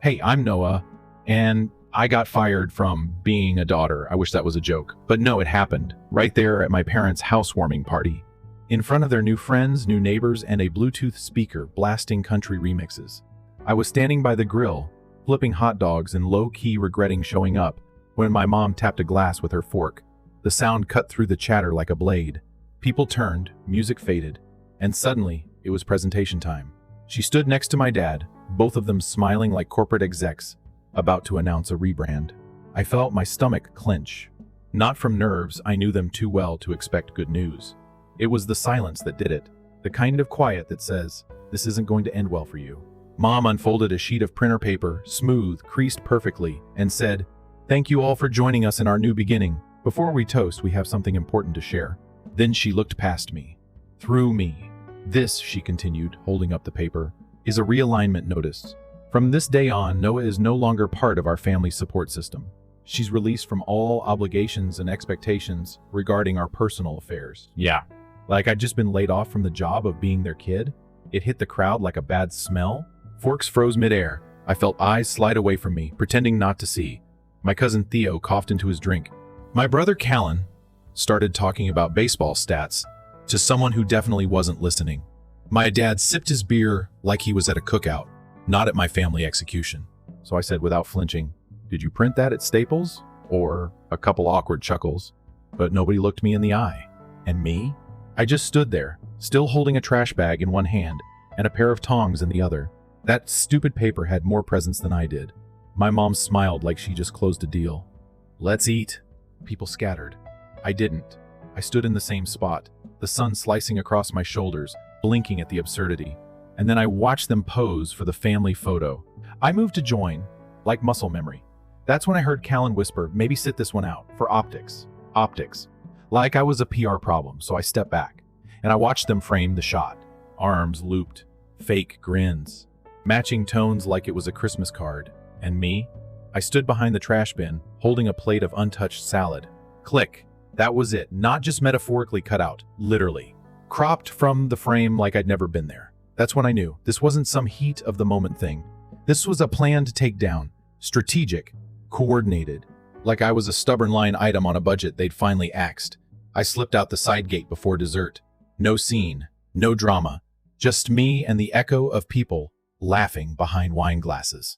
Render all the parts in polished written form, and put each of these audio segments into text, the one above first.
Hey, I'm Noah, and I got fired from being a daughter. I wish that was a joke. But no, it happened. Right there at my parents' housewarming party. In front of their new friends, new neighbors, and a Bluetooth speaker blasting country remixes. I was standing by the grill, flipping hot dogs and low-key regretting showing up, when my mom tapped a glass with her fork. The sound cut through the chatter like a blade. People turned, music faded, and suddenly, it was presentation time. She stood next to my dad, both of them smiling like corporate execs, about to announce a rebrand. I felt my stomach clench. Not from nerves, I knew them too well to expect good news. It was the silence that did it, the kind of quiet that says, this isn't going to end well for you. Mom unfolded a sheet of printer paper, smooth, creased perfectly, and said, "Thank you all for joining us in our new beginning. Before we toast, we have something important to share." Then she looked past me. Through me. "This," she continued, holding up the paper, "is a realignment notice. From this day on, Noah is no longer part of our family support system. She's released from all obligations and expectations regarding our personal affairs." Yeah. Like I'd just been laid off from the job of being their kid? It hit the crowd like a bad smell. Forks froze midair. I felt eyes slide away from me, pretending not to see. My cousin Theo coughed into his drink. My brother Callan started talking about baseball stats to someone who definitely wasn't listening. My dad sipped his beer like he was at a cookout, not at my family execution. So I said without flinching, "Did you print that at Staples?" Or a couple awkward chuckles. But nobody looked me in the eye. And me? I just stood there, still holding a trash bag in one hand and a pair of tongs in the other. That stupid paper had more presence than I did. My mom smiled like she just closed a deal. "Let's eat." People scattered. I didn't. I stood in the same spot, the sun slicing across my shoulders, blinking at the absurdity. And then I watched them pose for the family photo. I moved to join, like muscle memory. That's when I heard Callan whisper, "Maybe sit this one out, for optics." Optics. Like I was a PR problem, so I stepped back, and I watched them frame the shot. Arms looped, fake grins, matching tones like it was a Christmas card. And me? I stood behind the trash bin, holding a plate of untouched salad. Click. That was it, not just metaphorically cut out, literally. Cropped from the frame like I'd never been there. That's when I knew this wasn't some heat of the moment thing. This was a plan to take down, strategic, coordinated, like I was a stubborn line item on a budget they'd finally axed. I slipped out the side gate before dessert. No scene, no drama, just me and the echo of people laughing behind wine glasses.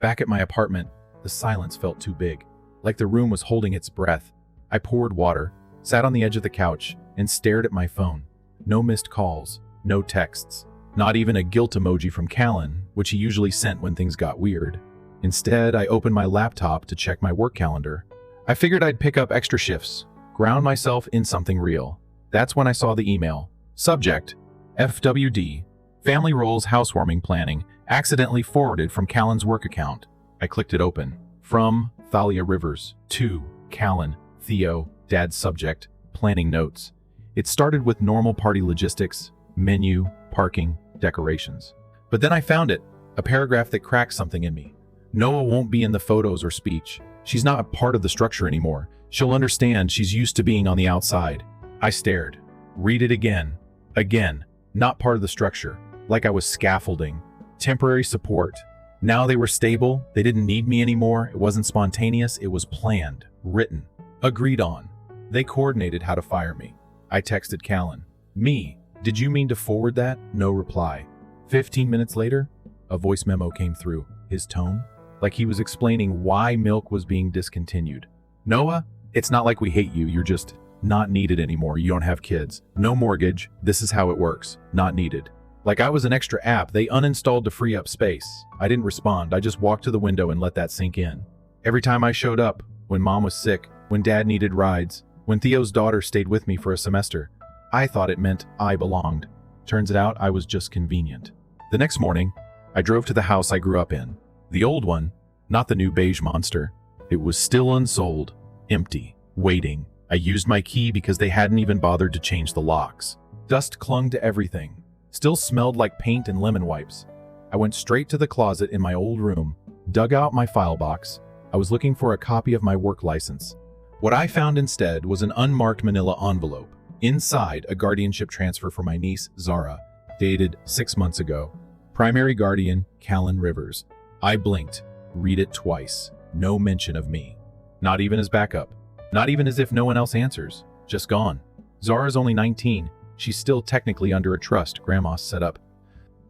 Back at my apartment, the silence felt too big, like the room was holding its breath. I poured water, sat on the edge of the couch, and stared at my phone. No missed calls, no texts, not even a guilt emoji from Callan, which he usually sent when things got weird. Instead, I opened my laptop to check my work calendar. I figured I'd pick up extra shifts, ground myself in something real. That's when I saw the email. Subject, FWD, Family Roles Housewarming Planning, accidentally forwarded from Callan's work account. I clicked it open. From Thalia Rivers. To Callan, Theo, Dad's subject, planning notes. It started with normal party logistics, menu, parking, decorations. But then I found it, a paragraph that cracked something in me. Noah won't be in the photos or speech. She's not a part of the structure anymore. She'll understand she's used to being on the outside. I stared. Read it again. Again. Not part of the structure. Like I was scaffolding. Temporary support. Now they were stable. They didn't need me anymore. It wasn't spontaneous. It was planned. Written. Agreed on. They coordinated how to fire me. I texted Callan. "Me, did you mean to forward that?" No reply. 15 minutes later, a voice memo came through. His tone? Like he was explaining why milk was being discontinued. "Noah, it's not like we hate you. You're just not needed anymore. You don't have kids. No mortgage. This is how it works. Not needed." Like I was an extra app they uninstalled to free up space. I didn't respond. I just walked to the window and let that sink in. Every time I showed up, when Mom was sick, when Dad needed rides, when Theo's daughter stayed with me for a semester, I thought it meant I belonged. Turns out I was just convenient. The next morning, I drove to the house I grew up in. The old one, not the new beige monster. It was still unsold, empty, waiting. I used my key because they hadn't even bothered to change the locks. Dust clung to everything. Still smelled like paint and lemon wipes. I went straight to the closet in my old room, dug out my file box. I was looking for a copy of my work license. What I found instead was an unmarked manila envelope. Inside, a guardianship transfer for my niece, Zara, dated 6 months ago. Primary guardian, Callan Rivers. I blinked. Read it twice. No mention of me. Not even as backup. Not even as if no one else answers. Just gone. Zara's only 19. She's still technically under a trust Grandma set up.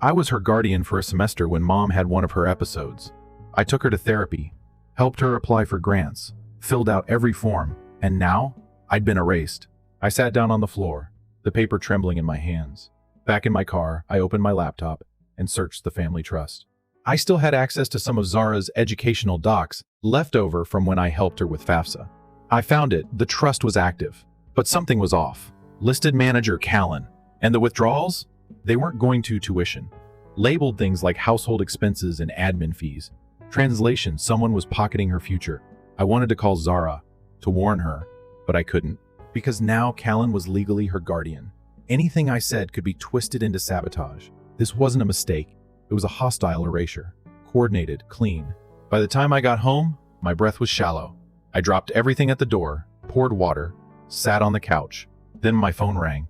I was her guardian for a semester when Mom had one of her episodes. I took her to therapy, helped her apply for grants, filled out every form, and now I'd been erased. I sat down on the floor, the paper trembling in my hands. Back in my car, I opened my laptop and searched the family trust. I still had access to some of Zara's educational docs left over from when I helped her with FAFSA. I found it. The trust was active, but something was off. Listed manager Callan. And the withdrawals? They weren't going to tuition. Labeled things like household expenses and admin fees. Translation, someone was pocketing her future. I wanted to call Zara to warn her, but I couldn't, because now Callan was legally her guardian. Anything I said could be twisted into sabotage. This wasn't a mistake. It was a hostile erasure. Coordinated, clean. By the time I got home, my breath was shallow. I dropped everything at the door, poured water, sat on the couch. Then my phone rang.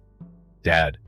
Dad.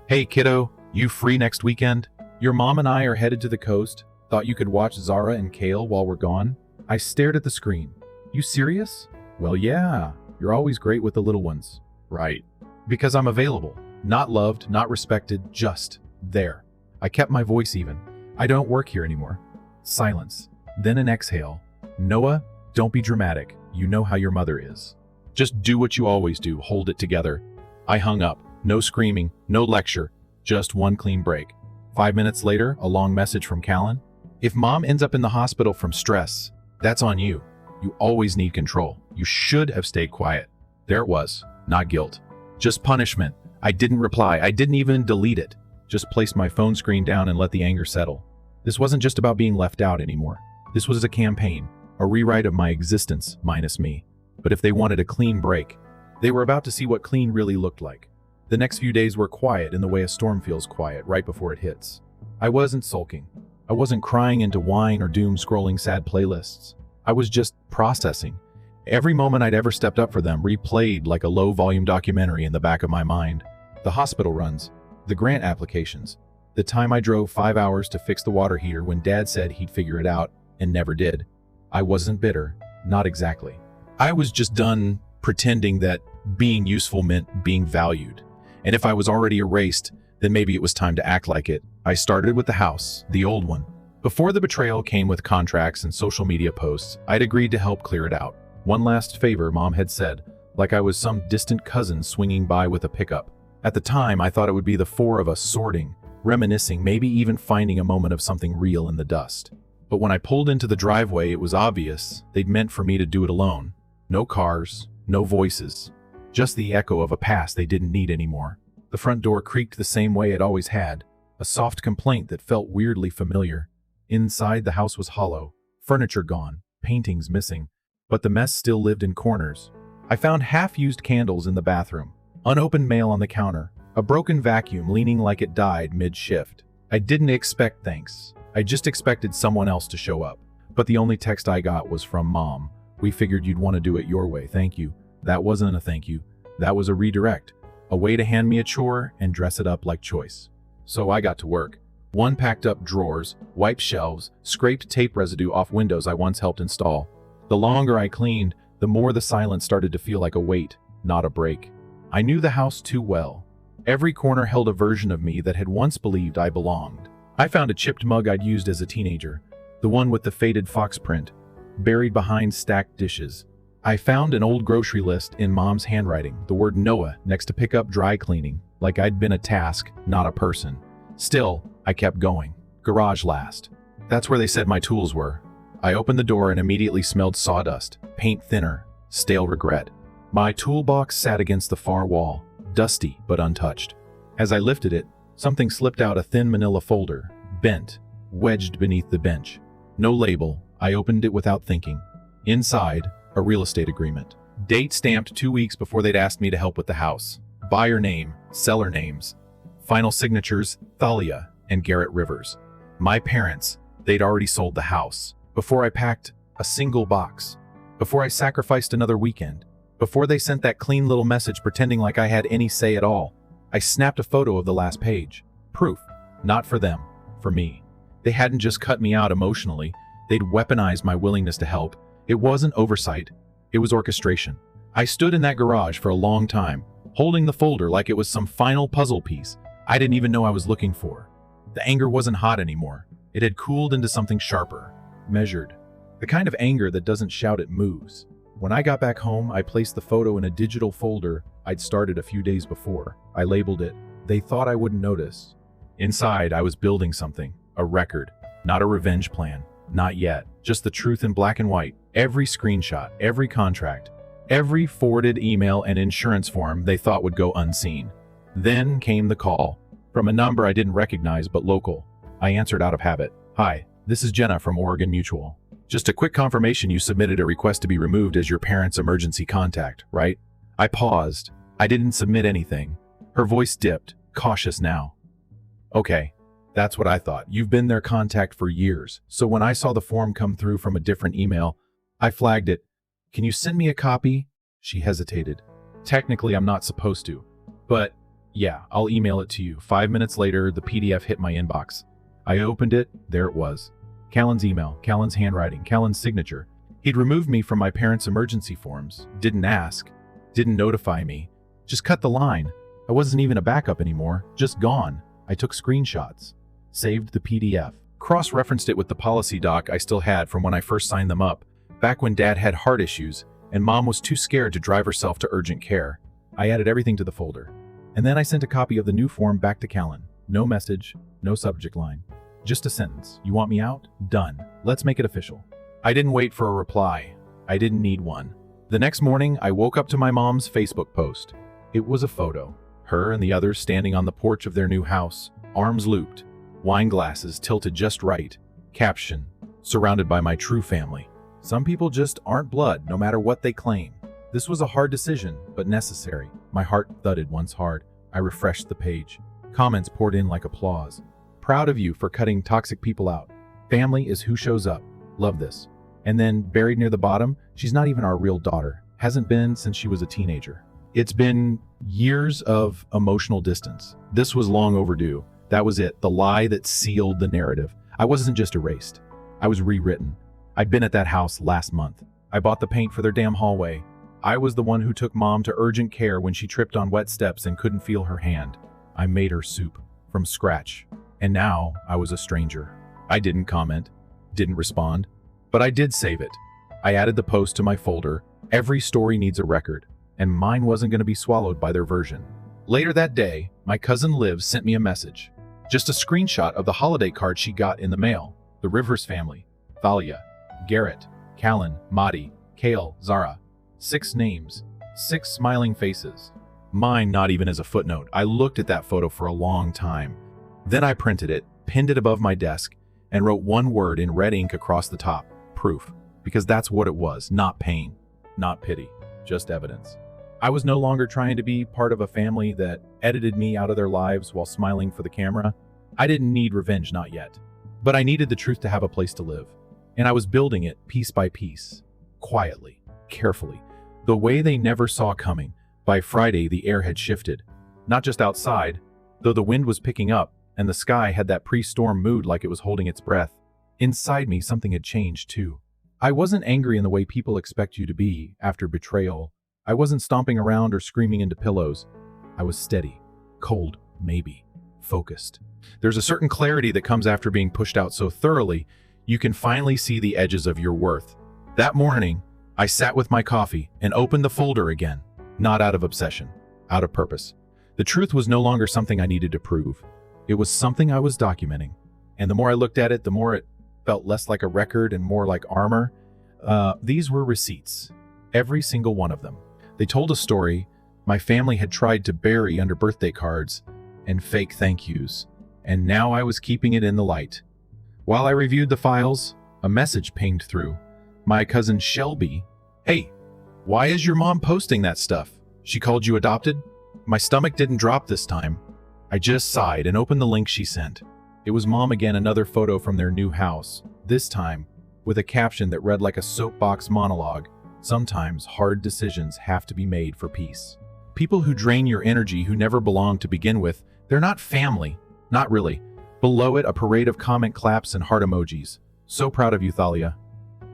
Hey kiddo, you free next weekend? Your mom and I are headed to the coast. Thought you could watch Zara and Kale while we're gone? I stared at the screen. You serious? Well, yeah. You're always great with the little ones. Right. Because I'm available. Not loved, not respected, just there. I kept my voice even. I don't work here anymore. Silence. Then an exhale. Noah, don't be dramatic. You know how your mother is. Just do what you always do. Hold it together. I hung up. No screaming, no lecture. Just one clean break. 5 minutes later, a long message from Callan. If Mom ends up in the hospital from stress, that's on you. You always need control. You should have stayed quiet. There it was. Not guilt. Just punishment. I didn't reply. I didn't even delete it. Just placed my phone screen down and let the anger settle. This wasn't just about being left out anymore. This was a campaign, a rewrite of my existence minus me. But if they wanted a clean break, they were about to see what clean really looked like. The next few days were quiet in the way a storm feels quiet right before it hits. I wasn't sulking. I wasn't crying into wine or doom scrolling sad playlists. I was just processing. Every moment I'd ever stepped up for them replayed like a low-volume documentary in the back of my mind. The hospital runs, the grant applications, the time I drove 5 hours to fix the water heater when Dad said he'd figure it out and never did. I wasn't bitter, not exactly. I was just done pretending that being useful meant being valued. And if I was already erased, then maybe it was time to act like it. I started with the house, the old one. Before the betrayal came with contracts and social media posts, I'd agreed to help clear it out. One last favor, Mom had said, like I was some distant cousin swinging by with a pickup. At the time, I thought it would be the four of us sorting, reminiscing, maybe even finding a moment of something real in the dust. But when I pulled into the driveway, it was obvious they'd meant for me to do it alone. No cars, no voices. Just the echo of a past they didn't need anymore. The front door creaked the same way it always had, a soft complaint that felt weirdly familiar. Inside, the house was hollow, furniture gone, paintings missing, but the mess still lived in corners. I found half-used candles in the bathroom, unopened mail on the counter, a broken vacuum leaning like it died mid-shift. I didn't expect thanks. I just expected someone else to show up. But the only text I got was from Mom. We figured you'd want to do it your way, thank you. That wasn't a thank you. That was a redirect. A way to hand me a chore and dress it up like choice. So I got to work. One packed up drawers, wiped shelves, scraped tape residue off windows I once helped install. The longer I cleaned, the more the silence started to feel like a weight, not a break. I knew the house too well. Every corner held a version of me that had once believed I belonged. I found a chipped mug I'd used as a teenager, the one with the faded fox print, buried behind stacked dishes. I found an old grocery list in Mom's handwriting, the word Noah next to pick up dry cleaning, like I'd been a task, not a person. Still, I kept going. Garage last. That's where they said my tools were. I opened the door and immediately smelled sawdust, paint thinner, stale regret. My toolbox sat against the far wall, dusty but untouched. As I lifted it, something slipped out, a thin manila folder, bent, wedged beneath the bench. No label. I opened it without thinking. Inside, a real estate agreement. Date stamped 2 weeks before they'd asked me to help with the house. Buyer name, seller names. Final signatures, Thalia and Garrett Rivers. My parents, they'd already sold the house. Before I packed a single box. Before I sacrificed another weekend. Before they sent that clean little message pretending like I had any say at all. I snapped a photo of the last page. Proof. Not for them. For me. They hadn't just cut me out emotionally. They'd weaponized my willingness to help. It wasn't oversight, it was orchestration. I stood in that garage for a long time, holding the folder like it was some final puzzle piece I didn't even know I was looking for. The anger wasn't hot anymore. It had cooled into something sharper, measured. The kind of anger that doesn't shout, it moves. When I got back home, I placed the photo in a digital folder I'd started a few days before. I labeled it, "They Thought I Wouldn't Notice." Inside, I was building something, a record, not a revenge plan. Not yet, just the truth in black and white. Every screenshot, every contract, every forwarded email and insurance form they thought would go unseen. Then came the call, from a number I didn't recognize but local. I answered out of habit. "Hi, this is Jenna from Oregon Mutual. Just a quick confirmation you submitted a request to be removed as your parents' emergency contact, right?" I paused. I didn't submit anything. Her voice dipped, cautious now. "Okay, that's what I thought. You've been their contact for years. So when I saw the form come through from a different email, I flagged it. Can you send me a copy?" She hesitated. "Technically, I'm not supposed to, but yeah, I'll email it to you." 5 minutes later, the PDF hit my inbox. I opened it. There it was. Callan's email, Callan's handwriting, Callan's signature. He'd removed me from my parents' emergency forms. Didn't ask. Didn't notify me. Just cut the line. I wasn't even a backup anymore. Just gone. I took screenshots. Saved the PDF. Cross-referenced it with the policy doc I still had from when I first signed them up, back when Dad had heart issues and Mom was too scared to drive herself to urgent care. I added everything to the folder. And then I sent a copy of the new form back to Callan. No message, no subject line. Just a sentence. "You want me out? Done. Let's make it official." I didn't wait for a reply. I didn't need one. The next morning, I woke up to my mom's Facebook post. It was a photo. Her and the others standing on the porch of their new house, arms looped, wine glasses tilted just right. Caption, "Surrounded by my true family. Some people just aren't blood, no matter what they claim." This was a hard decision, but necessary. My heart thudded once hard. I refreshed the page. Comments poured in like applause. "Proud of you for cutting toxic people out. Family is who shows up. Love this." And then, buried near the bottom, "She's not even our real daughter. Hasn't been since she was a teenager." It's been years of emotional distance. This was long overdue. That was it, the lie that sealed the narrative. I wasn't just erased. I was rewritten. I'd been at that house last month. I bought the paint for their damn hallway. I was the one who took Mom to urgent care when she tripped on wet steps and couldn't feel her hand. I made her soup from scratch. And now I was a stranger. I didn't comment, didn't respond, but I did save it. I added the post to my folder. Every story needs a record, and mine wasn't going to be swallowed by their version. Later that day, my cousin Liv sent me a message. Just a screenshot of the holiday card she got in the mail. The Rivers family. Thalia, Garrett, Callan, Madi, Kale, Zara. 6 names, 6 smiling faces. Mine not even as a footnote. I looked at that photo for a long time. Then I printed it, pinned it above my desk, and wrote one word in red ink across the top. Proof. Because that's what it was. Not pain. Not pity. Just evidence. I was no longer trying to be part of a family that edited me out of their lives while smiling for the camera. I didn't need revenge, not yet. But I needed the truth to have a place to live. And I was building it piece by piece. Quietly. Carefully. The way they never saw coming. By Friday, the air had shifted. Not just outside, though the wind was picking up, and the sky had that pre-storm mood like it was holding its breath. Inside me, something had changed too. I wasn't angry in the way people expect you to be after betrayal. I wasn't stomping around or screaming into pillows. I was steady, cold, maybe, focused. There's a certain clarity that comes after being pushed out so thoroughly, you can finally see the edges of your worth. That morning, I sat with my coffee and opened the folder again, not out of obsession, out of purpose. The truth was no longer something I needed to prove. It was something I was documenting. And the more I looked at it, the more it felt less like a record and more like armor. These were receipts. Every single one of them. They told a story my family had tried to bury under birthday cards and fake thank yous. And now I was keeping it in the light. While I reviewed the files, a message pinged through. My cousin Shelby. "Hey, why is your mom posting that stuff? She called you adopted?" My stomach didn't drop this time. I just sighed and opened the link she sent. It was Mom again, another photo from their new house, this time with a caption that read like a soapbox monologue. Sometimes hard decisions have to be made for peace. People who drain your energy, who never belonged to begin with, they're not family. Not really. Below it, a parade of comment claps and heart emojis. So proud of you, Thalia.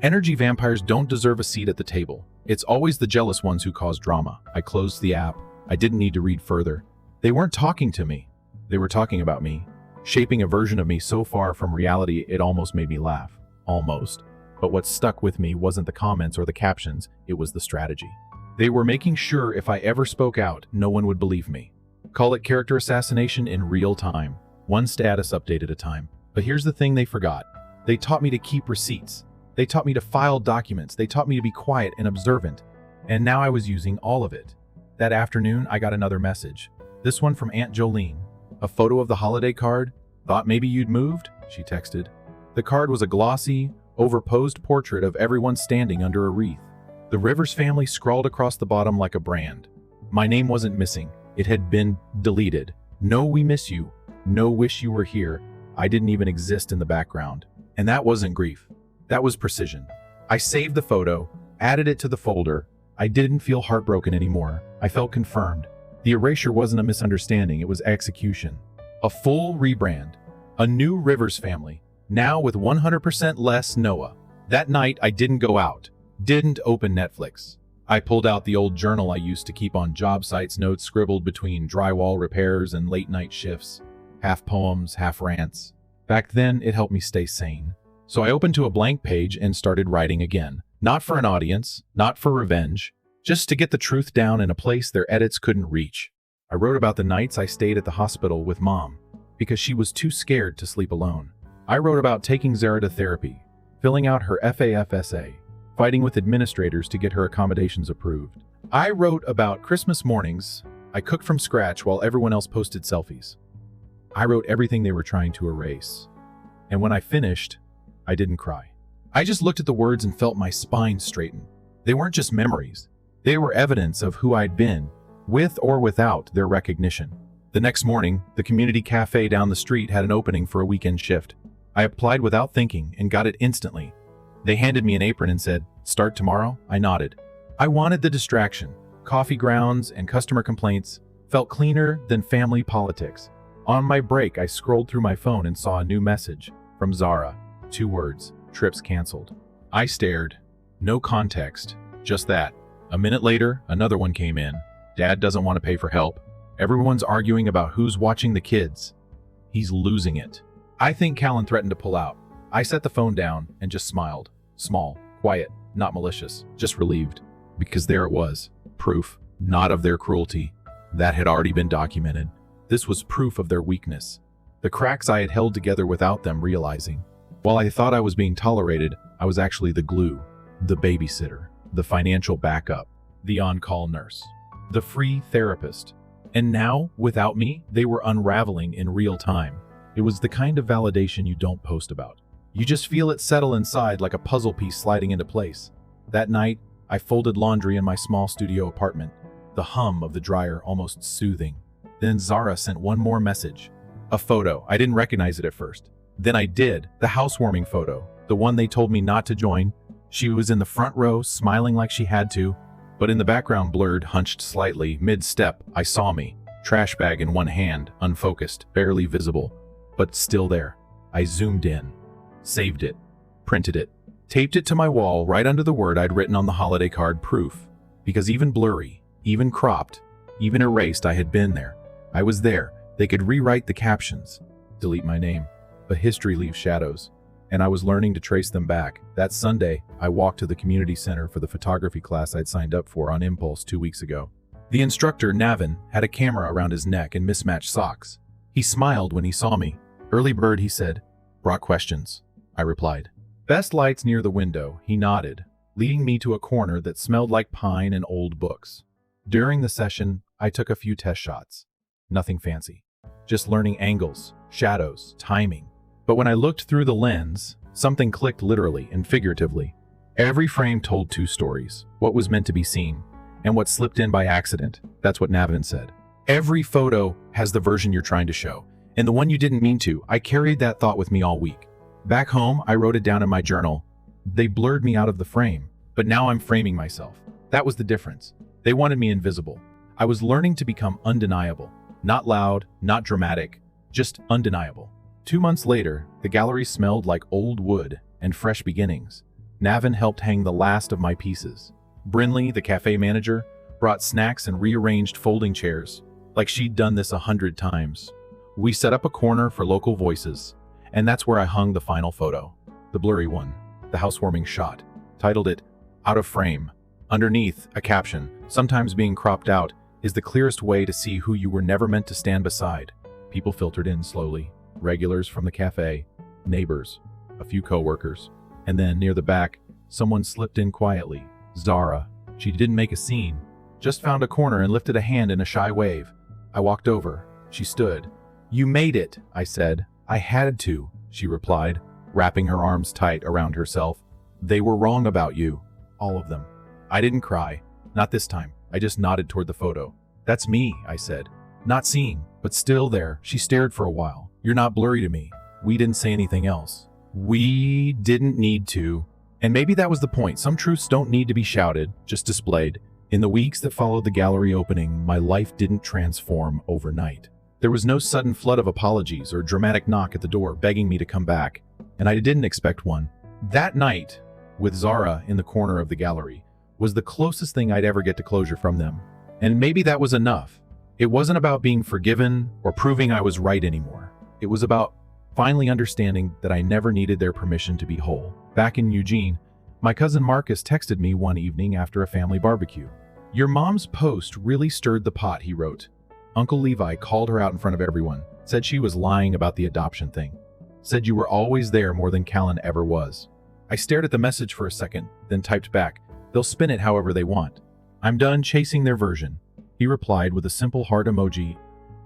Energy vampires don't deserve a seat at the table. It's always the jealous ones who cause drama. I closed the app. I didn't need to read further. They weren't talking to me. They were talking about me, shaping a version of me so far from reality it almost made me laugh. Almost. But what stuck with me wasn't the comments or the captions, it was the strategy. They were making sure if I ever spoke out, no one would believe me. Call it character assassination in real time, one status update at a time. But here's the thing they forgot. They taught me to keep receipts. They taught me to file documents. They taught me to be quiet and observant. And now I was using all of it. That afternoon, I got another message. This one from Aunt Jolene. A photo of the holiday card. Thought maybe you'd moved, she texted. The card was a glossy, overposed portrait of everyone standing under a wreath. The Rivers family scrawled across the bottom like a brand. My name wasn't missing. It had been deleted. No, we miss you. No, wish you were here. I didn't even exist in the background. And that wasn't grief. That was precision. I saved the photo, added it to the folder. I didn't feel heartbroken anymore. I felt confirmed. The erasure wasn't a misunderstanding, it was execution. A full rebrand. A new Rivers family. Now with 100% less Noah. That night, I didn't go out. Didn't open Netflix. I pulled out the old journal I used to keep on job sites, notes scribbled between drywall repairs and late-night shifts. Half poems, half rants. Back then, it helped me stay sane. So I opened to a blank page and started writing again. Not for an audience, not for revenge, just to get the truth down in a place their edits couldn't reach. I wrote about the nights I stayed at the hospital with Mom, because she was too scared to sleep alone. I wrote about taking Zara to therapy, filling out her FAFSA, fighting with administrators to get her accommodations approved. I wrote about Christmas mornings I cooked from scratch while everyone else posted selfies. I wrote everything they were trying to erase. And when I finished, I didn't cry. I just looked at the words and felt my spine straighten. They weren't just memories. They were evidence of who I'd been, with or without their recognition. The next morning, the community cafe down the street had an opening for a weekend shift. I applied without thinking and got it instantly. They handed me an apron and said, "Start tomorrow?" I nodded. I wanted the distraction. Coffee grounds and customer complaints felt cleaner than family politics. On my break, I scrolled through my phone and saw a new message from Zara. 2 words, trips canceled. I stared. No context, just that. A minute later, another one came in. Dad doesn't want to pay for help. Everyone's arguing about who's watching the kids. He's losing it. I think Callan threatened to pull out. I set the phone down and just smiled. Small, quiet, not malicious, just relieved. Because there it was. Proof, not of their cruelty. That had already been documented. This was proof of their weakness. The cracks I had held together without them realizing. While I thought I was being tolerated, I was actually the glue, the babysitter, the financial backup, the on-call nurse, the free therapist. And now, without me, they were unraveling in real time. It was the kind of validation you don't post about. You just feel it settle inside like a puzzle piece sliding into place. That night, I folded laundry in my small studio apartment, the hum of the dryer almost soothing. Then Zara sent one more message. A photo. I didn't recognize it at first. Then I did. The housewarming photo. The one they told me not to join. She was in the front row, smiling like she had to. But in the background, blurred, hunched slightly, mid-step, I saw me. Trash bag in one hand, unfocused, barely visible. But still there. I zoomed in. Saved it. Printed it. Taped it to my wall right under the word I'd written on the holiday card, proof. Because even blurry, even cropped, even erased, I had been there. I was there. They could rewrite the captions. Delete my name. But history leaves shadows. And I was learning to trace them back. That Sunday, I walked to the community center for the photography class I'd signed up for on impulse 2 weeks ago. The instructor, Navin, had a camera around his neck and mismatched socks. He smiled when he saw me. "Early bird," he said. "Brought questions," I replied. Best lights near the window, he nodded, leading me to a corner that smelled like pine and old books. During the session, I took a few test shots. Nothing fancy. Just learning angles, shadows, timing. But when I looked through the lens, something clicked literally and figuratively. Every frame told 2 stories, what was meant to be seen, and what slipped in by accident. That's what Navin said. Every photo has the version you're trying to show, and the one you didn't mean to. I carried that thought with me all week. Back home, I wrote it down in my journal. They blurred me out of the frame, but now I'm framing myself. That was the difference. They wanted me invisible. I was learning to become undeniable. Not loud, not dramatic, just undeniable. 2 months later, the gallery smelled like old wood. and fresh beginnings. Navin helped hang the last of my pieces. Brinley, the cafe manager, brought snacks and rearranged folding chairs, like she'd done this 100 times. We set up a corner for local voices, and that's where I hung the final photo. The blurry one, the housewarming shot. Titled it, Out of Frame. Underneath, a caption, sometimes being cropped out, is the clearest way to see who you were never meant to stand beside. People filtered in slowly. Regulars from the cafe, neighbors, a few co-workers. And then, near the back, someone slipped in quietly. Zara. She didn't make a scene, just found a corner and lifted a hand in a shy wave. I walked over. She stood. "You made it," I said. "I had to," she replied, wrapping her arms tight around herself. "They were wrong about you. All of them." I didn't cry. Not this time. I just nodded toward the photo. "That's me," I said. Not seeing, but still there. She stared for a while. "You're not blurry to me." We didn't say anything else. We didn't need to. And maybe that was the point. Some truths don't need to be shouted, just displayed. In the weeks that followed the gallery opening, my life didn't transform overnight. There was no sudden flood of apologies or dramatic knock at the door begging me to come back, and I didn't expect one. That night, with Zara in the corner of the gallery, was the closest thing I'd ever get to closure from them. And maybe that was enough. It wasn't about being forgiven or proving I was right anymore. It was about finally understanding that I never needed their permission to be whole. Back in Eugene, my cousin Marcus texted me one evening after a family barbecue. "Your mom's post really stirred the pot," he wrote. "Uncle Levi called her out in front of everyone, said she was lying about the adoption thing, said you were always there more than Callan ever was." I stared at the message for a second, then typed back, "They'll spin it however they want. I'm done chasing their version." He replied with a simple heart emoji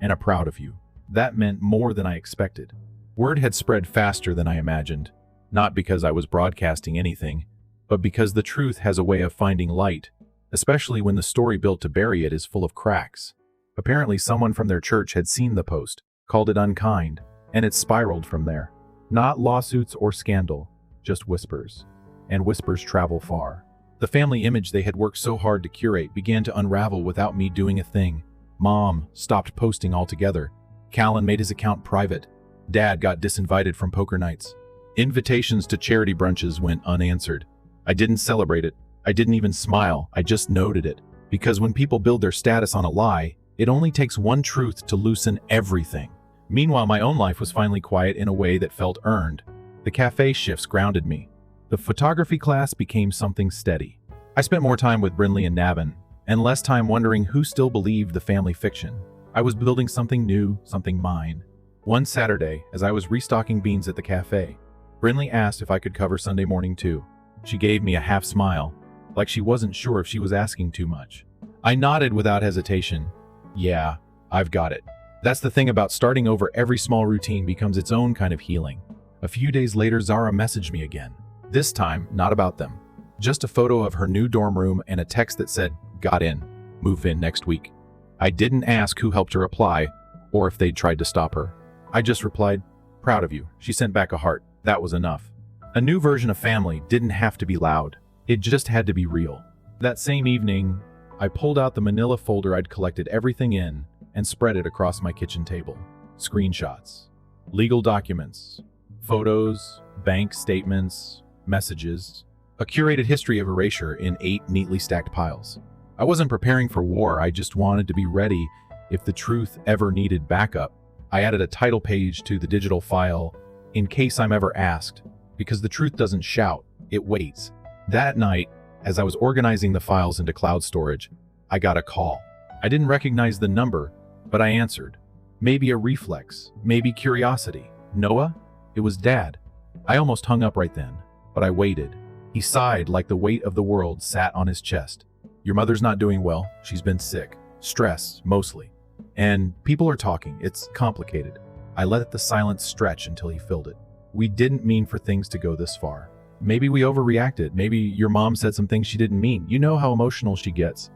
and a "proud of you." That meant more than I expected. Word had spread faster than I imagined, not because I was broadcasting anything, but because the truth has a way of finding light, especially when the story built to bury it is full of cracks. Apparently someone from their church had seen the post, called it unkind, and it spiraled from there. Not lawsuits or scandal, just whispers. And whispers travel far. The family image they had worked so hard to curate began to unravel without me doing a thing. Mom stopped posting altogether. Callan made his account private. Dad got disinvited from poker nights. Invitations to charity brunches went unanswered. I didn't celebrate it. I didn't even smile. I just noted it. Because when people build their status on a lie, it only takes one truth to loosen everything. Meanwhile, my own life was finally quiet in a way that felt earned. The cafe shifts grounded me. The photography class became something steady. I spent more time with Brinley and Navin, and less time wondering who still believed the family fiction. I was building something new, something mine. One Saturday, as I was restocking beans at the cafe, Brinley asked if I could cover Sunday morning too. She gave me a half smile, like she wasn't sure if she was asking too much. I nodded without hesitation. "Yeah, I've got it." That's the thing about starting over. Every small routine becomes its own kind of healing. A few days later, Zara messaged me again. This time, not about them. Just a photo of her new dorm room and a text that said, "Got in. Move in next week." I didn't ask who helped her apply, or if they'd tried to stop her. I just replied, "Proud of you." She sent back a heart. That was enough. A new version of family didn't have to be loud. It just had to be real. That same evening, I pulled out the manila folder I'd collected everything in and spread it across my kitchen table. Screenshots, legal documents, photos, bank statements, messages, a curated history of erasure in 8 neatly stacked piles. I wasn't preparing for war. I just wanted to be ready if the truth ever needed backup. I added a title page to the digital file in case I'm ever asked, because the truth doesn't shout, it waits. That night, as I was organizing the files into cloud storage, I got a call. I didn't recognize the number, but I answered. Maybe a reflex, maybe curiosity. "Noah?" It was Dad. I almost hung up right then, but I waited. He sighed like the weight of the world sat on his chest. "Your mother's not doing well. She's been sick. Stress, mostly. And people are talking. It's complicated." I let the silence stretch until he filled it. "We didn't mean for things to go this far. Maybe we overreacted. Maybe your mom said some things she didn't mean. You know how emotional she gets."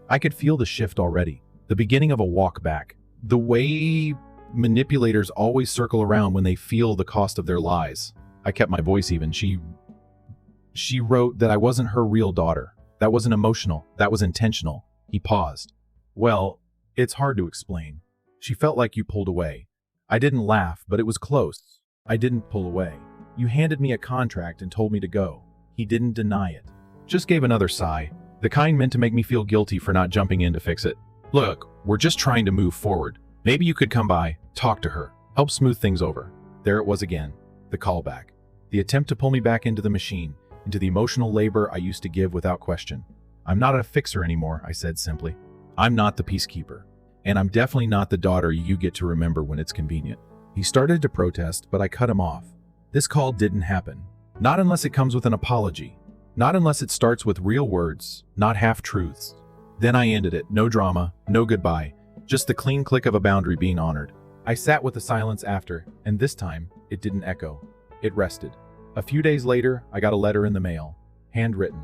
I could feel the shift already. The beginning of a walk back. The way manipulators always circle around when they feel the cost of their lies. I kept my voice even. She wrote that I wasn't her real daughter. That wasn't emotional. That was intentional. He paused. "Well, it's hard to explain. She felt like you pulled away." I didn't laugh, but it was close. I didn't pull away. You handed me a contract and told me to go. He didn't deny it. Just gave another sigh, the kind meant to make me feel guilty for not jumping in to fix it. Look, we're just trying to move forward. Maybe you could come by, talk to her, help smooth things over. There it was again, the callback. The attempt to pull me back into the machine, into the emotional labor I used to give without question. I'm not a fixer anymore, I said simply. I'm not the peacekeeper. And I'm definitely not the daughter you get to remember when it's convenient. He started to protest, but I cut him off. This call didn't happen. Not unless it comes with an apology. Not unless it starts with real words, not half-truths. Then I ended it, no drama, no goodbye, just the clean click of a boundary being honored. I sat with the silence after, and this time, it didn't echo. It rested. A few days later, I got a letter in the mail, handwritten.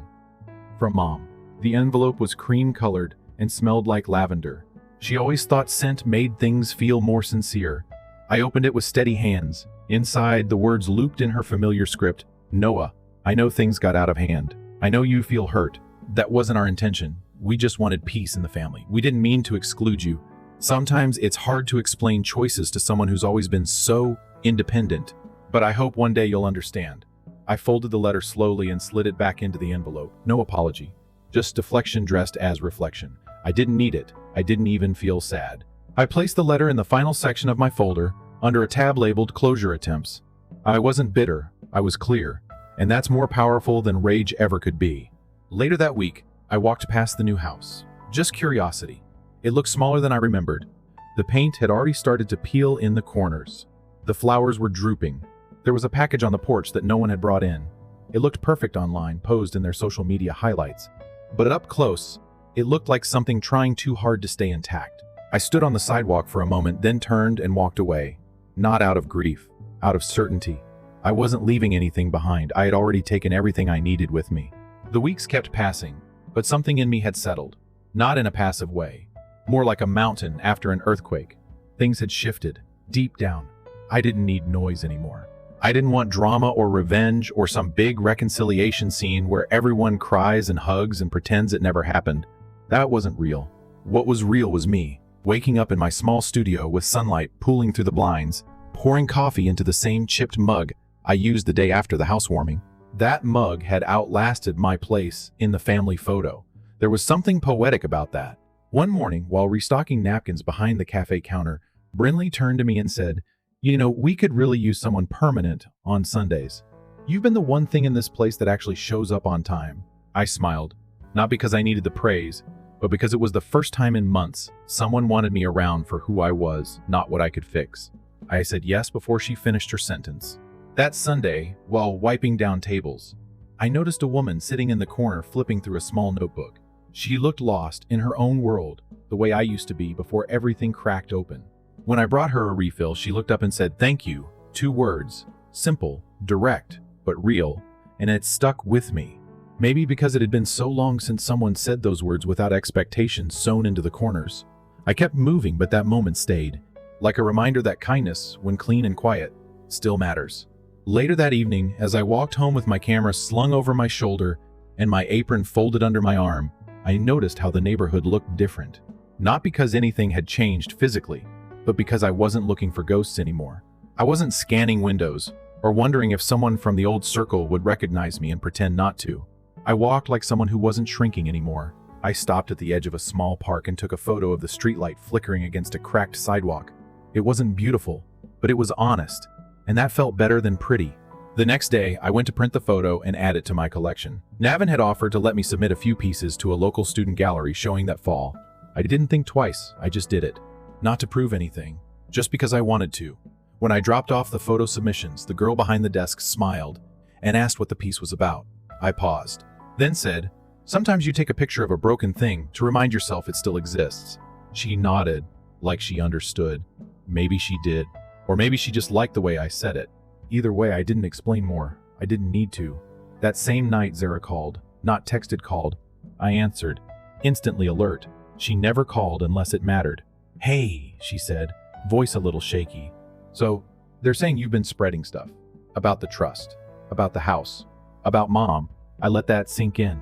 From Mom. The envelope was cream-colored and smelled like lavender. She always thought scent made things feel more sincere. I opened it with steady hands. Inside, the words looped in her familiar script. Noah, I know things got out of hand. I know you feel hurt. That wasn't our intention. We just wanted peace in the family. We didn't mean to exclude you. Sometimes it's hard to explain choices to someone who's always been so independent. But I hope one day you'll understand. I folded the letter slowly and slid it back into the envelope. No apology. Just deflection dressed as reflection. I didn't need it. I didn't even feel sad. I placed the letter in the final section of my folder, under a tab labeled Closure Attempts. I wasn't bitter. I was clear. And that's more powerful than rage ever could be. Later that week, I walked past the new house. Just curiosity. It looked smaller than I remembered. The paint had already started to peel in the corners. The flowers were drooping. There was a package on the porch that no one had brought in. It looked perfect online, posed in their social media highlights. But up close, it looked like something trying too hard to stay intact. I stood on the sidewalk for a moment, then turned and walked away. Not out of grief, out of certainty. I wasn't leaving anything behind. I had already taken everything I needed with me. The weeks kept passing, but something in me had settled. Not in a passive way. More like a mountain after an earthquake. Things had shifted, deep down. I didn't need noise anymore. I didn't want drama or revenge or some big reconciliation scene where everyone cries and hugs and pretends it never happened. That wasn't real. What was real was me, waking up in my small studio with sunlight pooling through the blinds, pouring coffee into the same chipped mug I used the day after the housewarming. That mug had outlasted my place in the family photo. There was something poetic about that. One morning, while restocking napkins behind the cafe counter, Brinley turned to me and said, we could really use someone permanent on Sundays. You've been the one thing in this place that actually shows up on time. I smiled, not because I needed the praise, but because it was the first time in months someone wanted me around for who I was, not what I could fix. I said yes before she finished her sentence. That Sunday, while wiping down tables, I noticed a woman sitting in the corner flipping through a small notebook. She looked lost in her own world, the way I used to be before everything cracked open. When I brought her a refill, she looked up and said, "Thank you." 2 words. Simple, direct, but real, and it stuck with me. Maybe because it had been so long since someone said those words without expectations sewn into the corners. I kept moving, but that moment stayed, like a reminder that kindness, when clean and quiet, still matters. Later that evening, as I walked home with my camera slung over my shoulder and my apron folded under my arm, I noticed how the neighborhood looked different. Not because anything had changed physically, but because I wasn't looking for ghosts anymore. I wasn't scanning windows or wondering if someone from the old circle would recognize me and pretend not to. I walked like someone who wasn't shrinking anymore. I stopped at the edge of a small park and took a photo of the streetlight flickering against a cracked sidewalk. It wasn't beautiful, but it was honest, and that felt better than pretty. The next day, I went to print the photo and add it to my collection. Navin had offered to let me submit a few pieces to a local student gallery showing that fall. I didn't think twice, I just did it. Not to prove anything, just because I wanted to. When I dropped off the photo submissions, the girl behind the desk smiled and asked what the piece was about. I paused, then said, "Sometimes you take a picture of a broken thing to remind yourself it still exists." She nodded, like she understood. Maybe she did, or maybe she just liked the way I said it. Either way, I didn't explain more. I didn't need to. That same night, Zara called, not texted, called. I answered, instantly alert. She never called unless it mattered. "Hey," she said, voice a little shaky. "So, they're saying you've been spreading stuff. About the trust. About the house. About Mom." I let that sink in.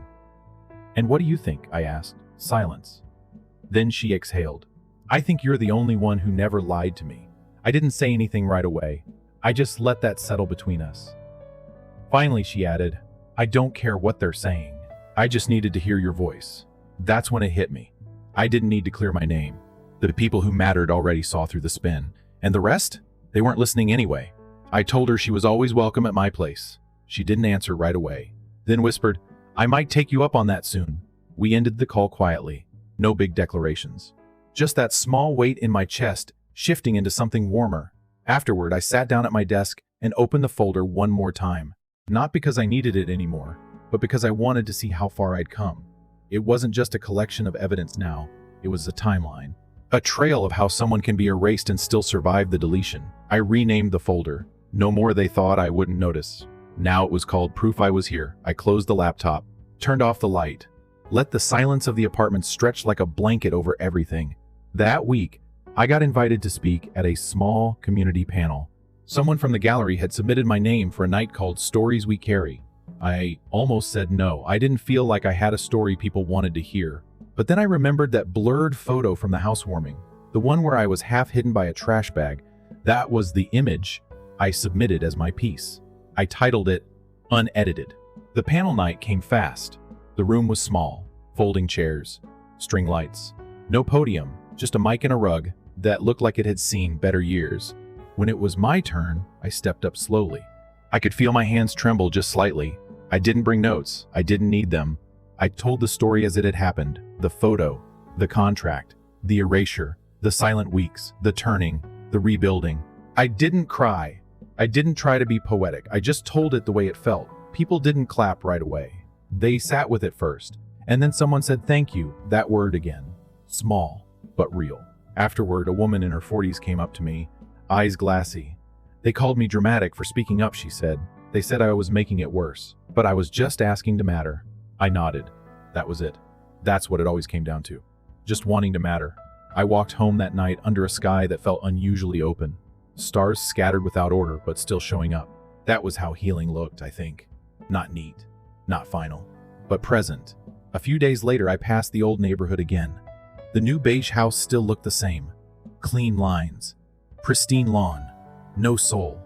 "And what do you think?" I asked. Silence. Then she exhaled. "I think you're the only one who never lied to me." I didn't say anything right away. I just let that settle between us. Finally, she added, "I don't care what they're saying. I just needed to hear your voice." That's when it hit me. I didn't need to clear my name. The people who mattered already saw through the spin. And the rest? They weren't listening anyway. I told her she was always welcome at my place. She didn't answer right away. Then whispered, "I might take you up on that soon." We ended the call quietly. No big declarations. Just that small weight in my chest shifting into something warmer. Afterward, I sat down at my desk and opened the folder one more time. Not because I needed it anymore, but because I wanted to see how far I'd come. It wasn't just a collection of evidence now, it was a timeline. A trail of how someone can be erased and still survive the deletion. I renamed the folder. No more they thought I wouldn't notice. Now it was called Proof I Was Here. I closed the laptop, turned off the light, let the silence of the apartment stretch like a blanket over everything. That week, I got invited to speak at a small community panel. Someone from the gallery had submitted my name for a night called Stories We Carry. I almost said no. I didn't feel like I had a story people wanted to hear. But then I remembered that blurred photo from the housewarming, the one where I was half hidden by a trash bag. That was the image I submitted as my piece. I titled it Unedited. The panel night came fast. The room was small, folding chairs, string lights. No podium, just a mic and a rug that looked like it had seen better years. When it was my turn, I stepped up slowly. I could feel my hands tremble just slightly. I didn't bring notes. I didn't need them. I told the story as it had happened. The photo, the contract, the erasure, the silent weeks, the turning, the rebuilding. I didn't cry. I didn't try to be poetic. I just told it the way it felt. People didn't clap right away. They sat with it first. And then someone said thank you, that word again. Small, but real. Afterward, a woman in her 40s came up to me, eyes glassy. "They called me dramatic for speaking up," she said. "They said I was making it worse, but I was just asking to matter." I nodded. That was it. That's what it always came down to. Just wanting to matter. I walked home that night under a sky that felt unusually open. Stars scattered without order, but still showing up. That was how healing looked, I think. Not neat, not final, but present. A few days later, I passed the old neighborhood again. The new beige house still looked the same. Clean lines, pristine lawn, no soul.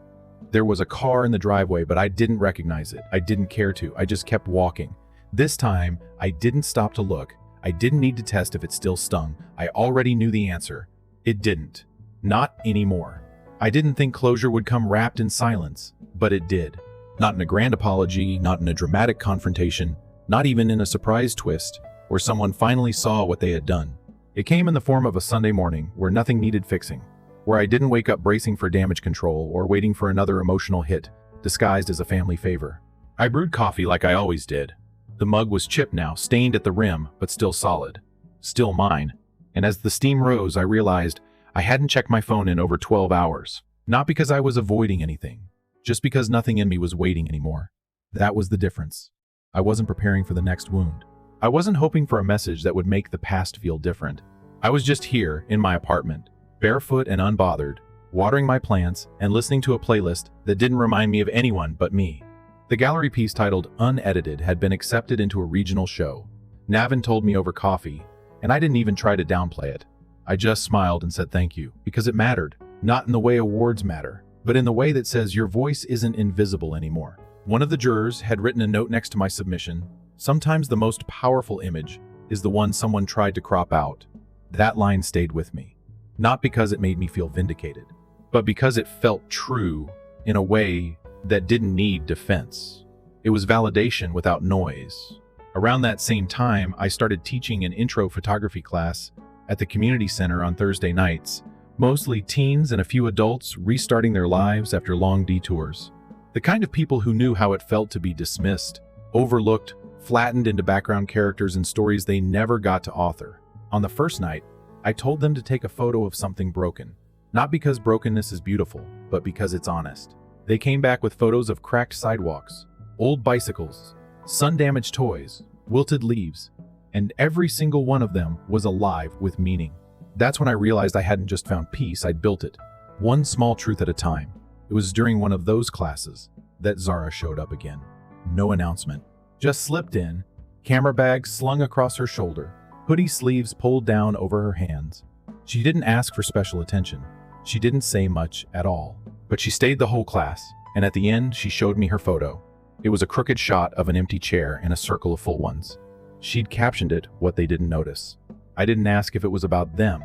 There was a car in the driveway, but I didn't recognize it. I didn't care to. I just kept walking. This time, I didn't stop to look. I didn't need to test if it still stung. I already knew the answer. It didn't. Not anymore. I didn't think closure would come wrapped in silence, but it did. Not in a grand apology, not in a dramatic confrontation, not even in a surprise twist, where someone finally saw what they had done. It came in the form of a Sunday morning where nothing needed fixing, where I didn't wake up bracing for damage control or waiting for another emotional hit, disguised as a family favor. I brewed coffee like I always did. The mug was chipped now, stained at the rim, but still solid. Still mine. And as the steam rose, I realized I hadn't checked my phone in over 12 hours. Not because I was avoiding anything, just because nothing in me was waiting anymore. That was the difference. I wasn't preparing for the next wound. I wasn't hoping for a message that would make the past feel different. I was just here, in my apartment, barefoot and unbothered, watering my plants and listening to a playlist that didn't remind me of anyone but me. The gallery piece titled Unedited had been accepted into a regional show. Navin told me over coffee, and I didn't even try to downplay it. I just smiled and said thank you, because it mattered. Not in the way awards matter, but in the way that says your voice isn't invisible anymore. One of the jurors had written a note next to my submission. Sometimes the most powerful image is the one someone tried to crop out. That line stayed with me. Not because it made me feel vindicated, but because it felt true in a way that didn't need defense. It was validation without noise. Around that same time, I started teaching an intro photography class at the community center on Thursday nights, mostly teens and a few adults restarting their lives after long detours. The kind of people who knew how it felt to be dismissed, overlooked, flattened into background characters in stories they never got to author. On the first night, I told them to take a photo of something broken. Not because brokenness is beautiful, but because it's honest. They came back with photos of cracked sidewalks, old bicycles, sun-damaged toys, wilted leaves, and every single one of them was alive with meaning. That's when I realized I hadn't just found peace, I'd built it. One small truth at a time. It was during one of those classes that Zara showed up again. No announcement. Just slipped in, camera bag slung across her shoulder, hoodie sleeves pulled down over her hands. She didn't ask for special attention. She didn't say much at all. But she stayed the whole class, and at the end, she showed me her photo. It was a crooked shot of an empty chair and a circle of full ones. She'd captioned it, "What they didn't notice." I didn't ask if it was about them.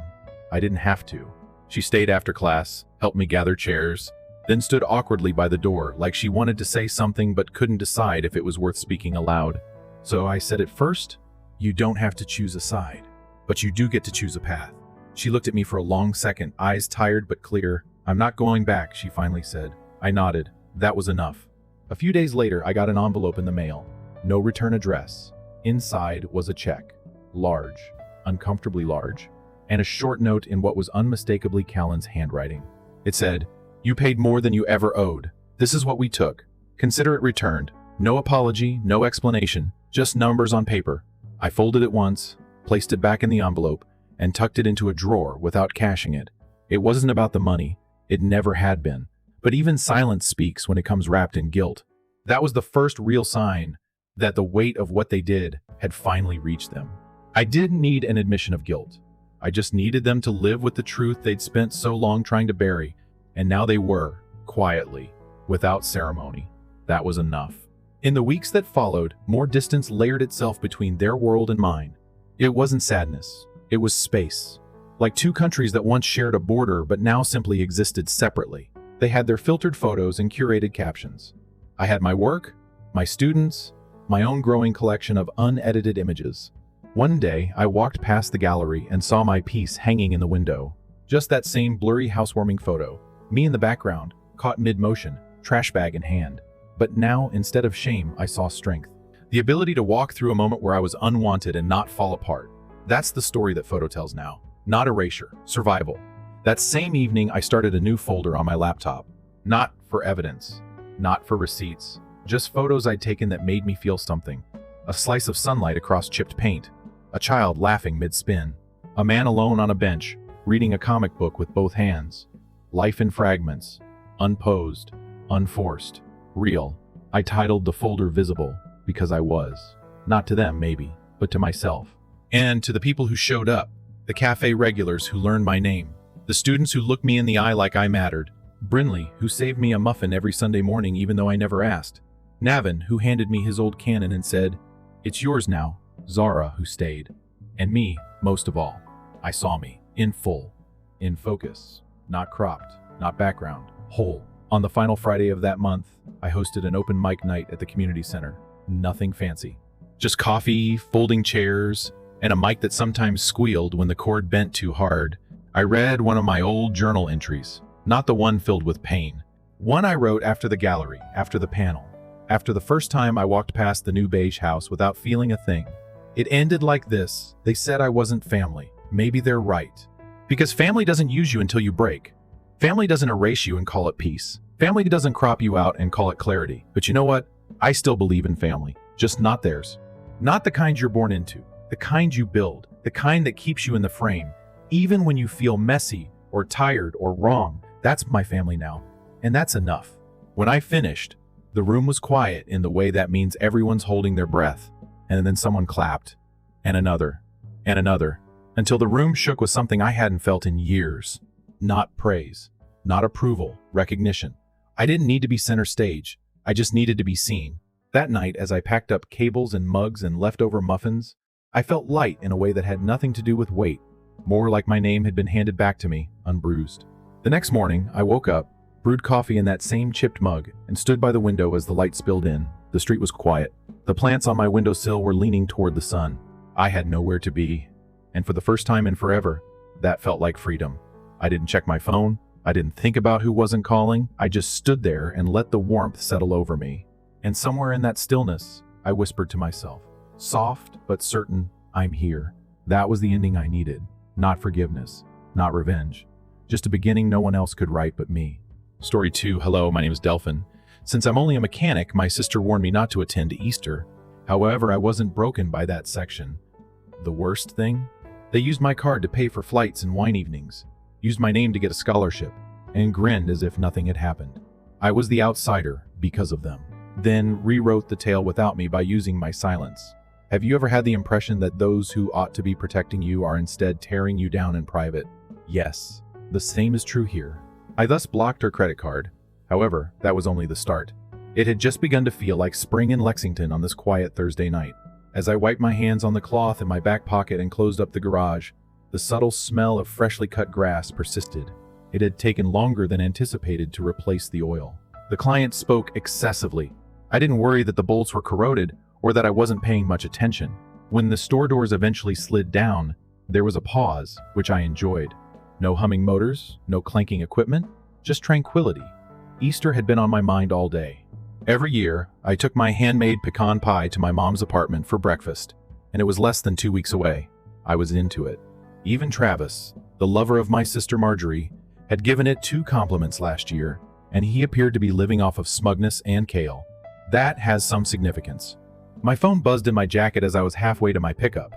I didn't have to. She stayed after class, helped me gather chairs, then stood awkwardly by the door like she wanted to say something but couldn't decide if it was worth speaking aloud. So I said at first, "You don't have to choose a side, but you do get to choose a path." She looked at me for a long second, eyes tired but clear. "I'm not going back," she finally said. I nodded. That was enough. A few days later, I got an envelope in the mail. No return address. Inside was a check. Large, uncomfortably large, and a short note in what was unmistakably Callan's handwriting. It said, "You paid more than you ever owed. This is what we took. Consider it returned. No apology, no explanation, just numbers on paper." I folded it once, placed it back in the envelope, and tucked it into a drawer without cashing it. It wasn't about the money. It never had been. But even silence speaks when it comes wrapped in guilt. That was the first real sign that the weight of what they did had finally reached them. I didn't need an admission of guilt. I just needed them to live with the truth they'd spent so long trying to bury, and now they were, quietly, without ceremony. That was enough. In the weeks that followed, more distance layered itself between their world and mine. It wasn't sadness. It was space. Like two countries that once shared a border but now simply existed separately. They had their filtered photos and curated captions. I had my work, my students, my own growing collection of unedited images. One day, I walked past the gallery and saw my piece hanging in the window. Just that same blurry housewarming photo. Me in the background, caught mid-motion, trash bag in hand. But now, instead of shame, I saw strength. The ability to walk through a moment where I was unwanted and not fall apart. That's the story that photo tells now. Not erasure, survival. That same evening, I started a new folder on my laptop. Not for evidence, not for receipts, just photos I'd taken that made me feel something. A slice of sunlight across chipped paint, a child laughing mid-spin, a man alone on a bench, reading a comic book with both hands. Life in fragments, unposed, unforced, real. I titled the folder Visible because I was. Not to them, maybe, but to myself. And to the people who showed up, the cafe regulars who learned my name, the students who looked me in the eye like I mattered, Brinley, who saved me a muffin every Sunday morning even though I never asked, Navin, who handed me his old Canon and said, "It's yours now," Zara, who stayed, and me, most of all. I saw me, in full, in focus, not cropped, not background, whole. On the final Friday of that month, I hosted an open mic night at the community center. Nothing fancy. Just coffee, folding chairs, and a mic that sometimes squealed when the cord bent too hard. I read one of my old journal entries, not the one filled with pain. One I wrote after the gallery, after the panel, after the first time I walked past the new beige house without feeling a thing. It ended like this. They said I wasn't family. Maybe they're right. Because family doesn't use you until you break. Family doesn't erase you and call it peace. Family doesn't crop you out and call it clarity. But you know what? I still believe in family, just not theirs. Not the kind you're born into, the kind you build, the kind that keeps you in the frame. Even when you feel messy or tired or wrong, that's my family now. And that's enough. When I finished, the room was quiet in the way that means everyone's holding their breath. And then someone clapped. And another. And another. Until the room shook with something I hadn't felt in years. Not praise. Not approval. Recognition. I didn't need to be center stage. I just needed to be seen. That night, as I packed up cables and mugs and leftover muffins, I felt light in a way that had nothing to do with weight. More like my name had been handed back to me, unbruised. The next morning, I woke up, brewed coffee in that same chipped mug, and stood by the window as the light spilled in. The street was quiet. The plants on my windowsill were leaning toward the sun. I had nowhere to be. And for the first time in forever, that felt like freedom. I didn't check my phone. I didn't think about who wasn't calling. I just stood there and let the warmth settle over me. And somewhere in that stillness, I whispered to myself, soft but certain, I'm here. That was the ending I needed. Not forgiveness, not revenge. Just a beginning no one else could write but me. Story 2. Hello, my name is Delphin. Since I'm only a mechanic, my sister warned me not to attend Easter. However, I wasn't broken by that section. The worst thing? They used my card to pay for flights and wine evenings, used my name to get a scholarship, and grinned as if nothing had happened. I was the outsider because of them. Then rewrote the tale without me by using my silence. Have you ever had the impression that those who ought to be protecting you are instead tearing you down in private? Yes, the same is true here. I thus blocked her credit card. However, that was only the start. It had just begun to feel like spring in Lexington on this quiet Thursday night. As I wiped my hands on the cloth in my back pocket and closed up the garage, the subtle smell of freshly cut grass persisted. It had taken longer than anticipated to replace the oil. The client spoke excessively. I didn't worry that the bolts were corroded or that I wasn't paying much attention. When the store doors eventually slid down, there was a pause, which I enjoyed. No humming motors, no clanking equipment, just tranquility. Easter had been on my mind all day. Every year, I took my handmade pecan pie to my mom's apartment for breakfast, and it was less than 2 weeks away. I was into it. Even Travis, the lover of my sister Marjorie, had given it 2 compliments last year, and he appeared to be living off of smugness and kale. That has some significance. My phone buzzed in my jacket as I was halfway to my pickup.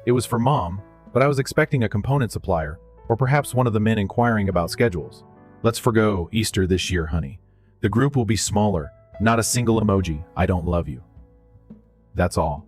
It was for Mom, but I was expecting a component supplier, or perhaps one of the men inquiring about schedules. Let's forgo Easter this year, honey. The group will be smaller, not a single emoji, I don't love you. That's all.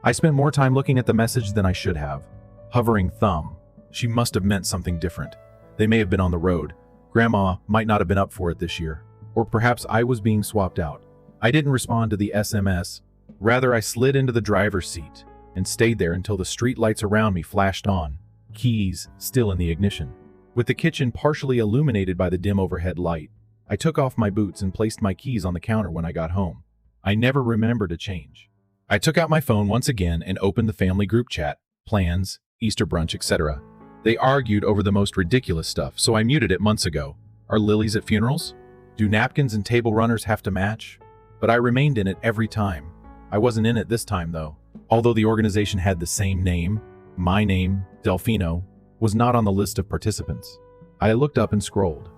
I spent more time looking at the message than I should have. Hovering thumb. She must have meant something different. They may have been on the road. Grandma might not have been up for it this year. Or perhaps I was being swapped out. I didn't respond to the SMS. Rather, I slid into the driver's seat and stayed there until the street lights around me flashed on, keys still in the ignition. With the kitchen partially illuminated by the dim overhead light, I took off my boots and placed my keys on the counter when I got home. I never remembered to change. I took out my phone once again and opened the family group chat, plans, Easter brunch, etc. They argued over the most ridiculous stuff, so I muted it months ago. Are lilies at funerals? Do napkins and table runners have to match? But I remained in it every time. I wasn't in it this time, though. Although the organization had the same name, my name, Delfino, was not on the list of participants. I looked up and scrolled.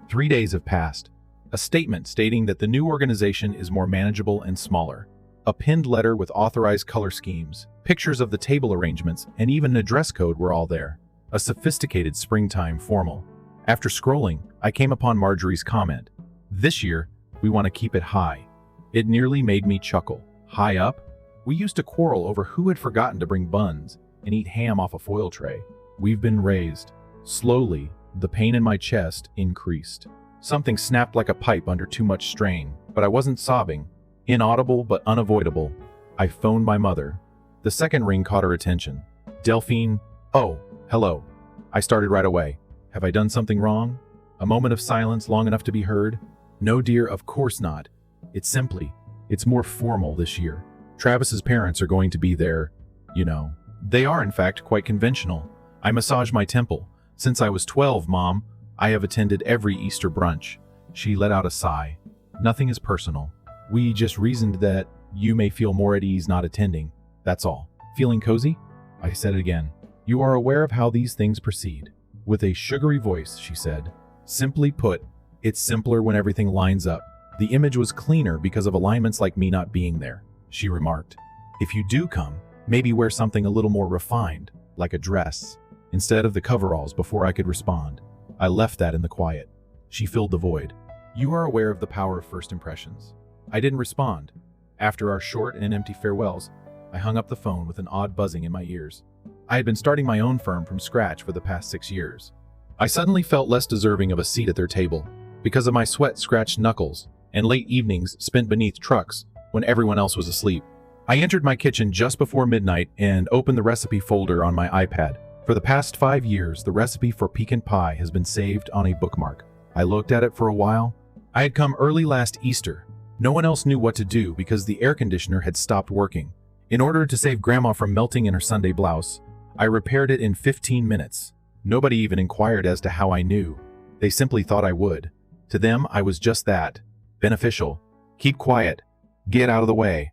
3 days have passed. A statement stating that the new organization is more manageable and smaller. A pinned letter with authorized color schemes, pictures of the table arrangements, and even a dress code were all there. A sophisticated springtime formal. After scrolling, I came upon Marjorie's comment. This year, we want to keep it high. It nearly made me chuckle. High up? We used to quarrel over who had forgotten to bring buns and eat ham off a foil tray. We've been raised. Slowly, the pain in my chest increased. Something snapped like a pipe under too much strain, but I wasn't sobbing. Inaudible but unavoidable. I phoned my mother. The second ring caught her attention. Delphine, oh, hello. I started right away. Have I done something wrong? A moment of silence long enough to be heard. No, dear, of course not. It's more formal this year. Travis's parents are going to be there, you know. They are, in fact, quite conventional. I massage my temple. Since I was 12, Mom, I have attended every Easter brunch. She let out a sigh. Nothing is personal. We just reasoned that you may feel more at ease not attending. That's all. Feeling cozy? I said it again. You are aware of how these things proceed. With a sugary voice, she said. Simply put, it's simpler when everything lines up. The image was cleaner because of alignments like me not being there, she remarked. If you do come, maybe wear something a little more refined, like a dress, instead of the coveralls. Before I could respond, I left that in the quiet. She filled the void. You are aware of the power of first impressions. I didn't respond. After our short and empty farewells, I hung up the phone with an odd buzzing in my ears. I had been starting my own firm from scratch for the past 6 years. I suddenly felt less deserving of a seat at their table because of my sweat-scratched knuckles and late evenings spent beneath trucks when everyone else was asleep. I entered my kitchen just before midnight and opened the recipe folder on my iPad. For the past 5 years, the recipe for pecan pie has been saved on a bookmark. I looked at it for a while. I had come early last Easter. No one else knew what to do because the air conditioner had stopped working. In order to save Grandma from melting in her Sunday blouse, I repaired it in 15 minutes. Nobody even inquired as to how I knew. They simply thought I would. To them, I was just that. Beneficial. Keep quiet. Get out of the way.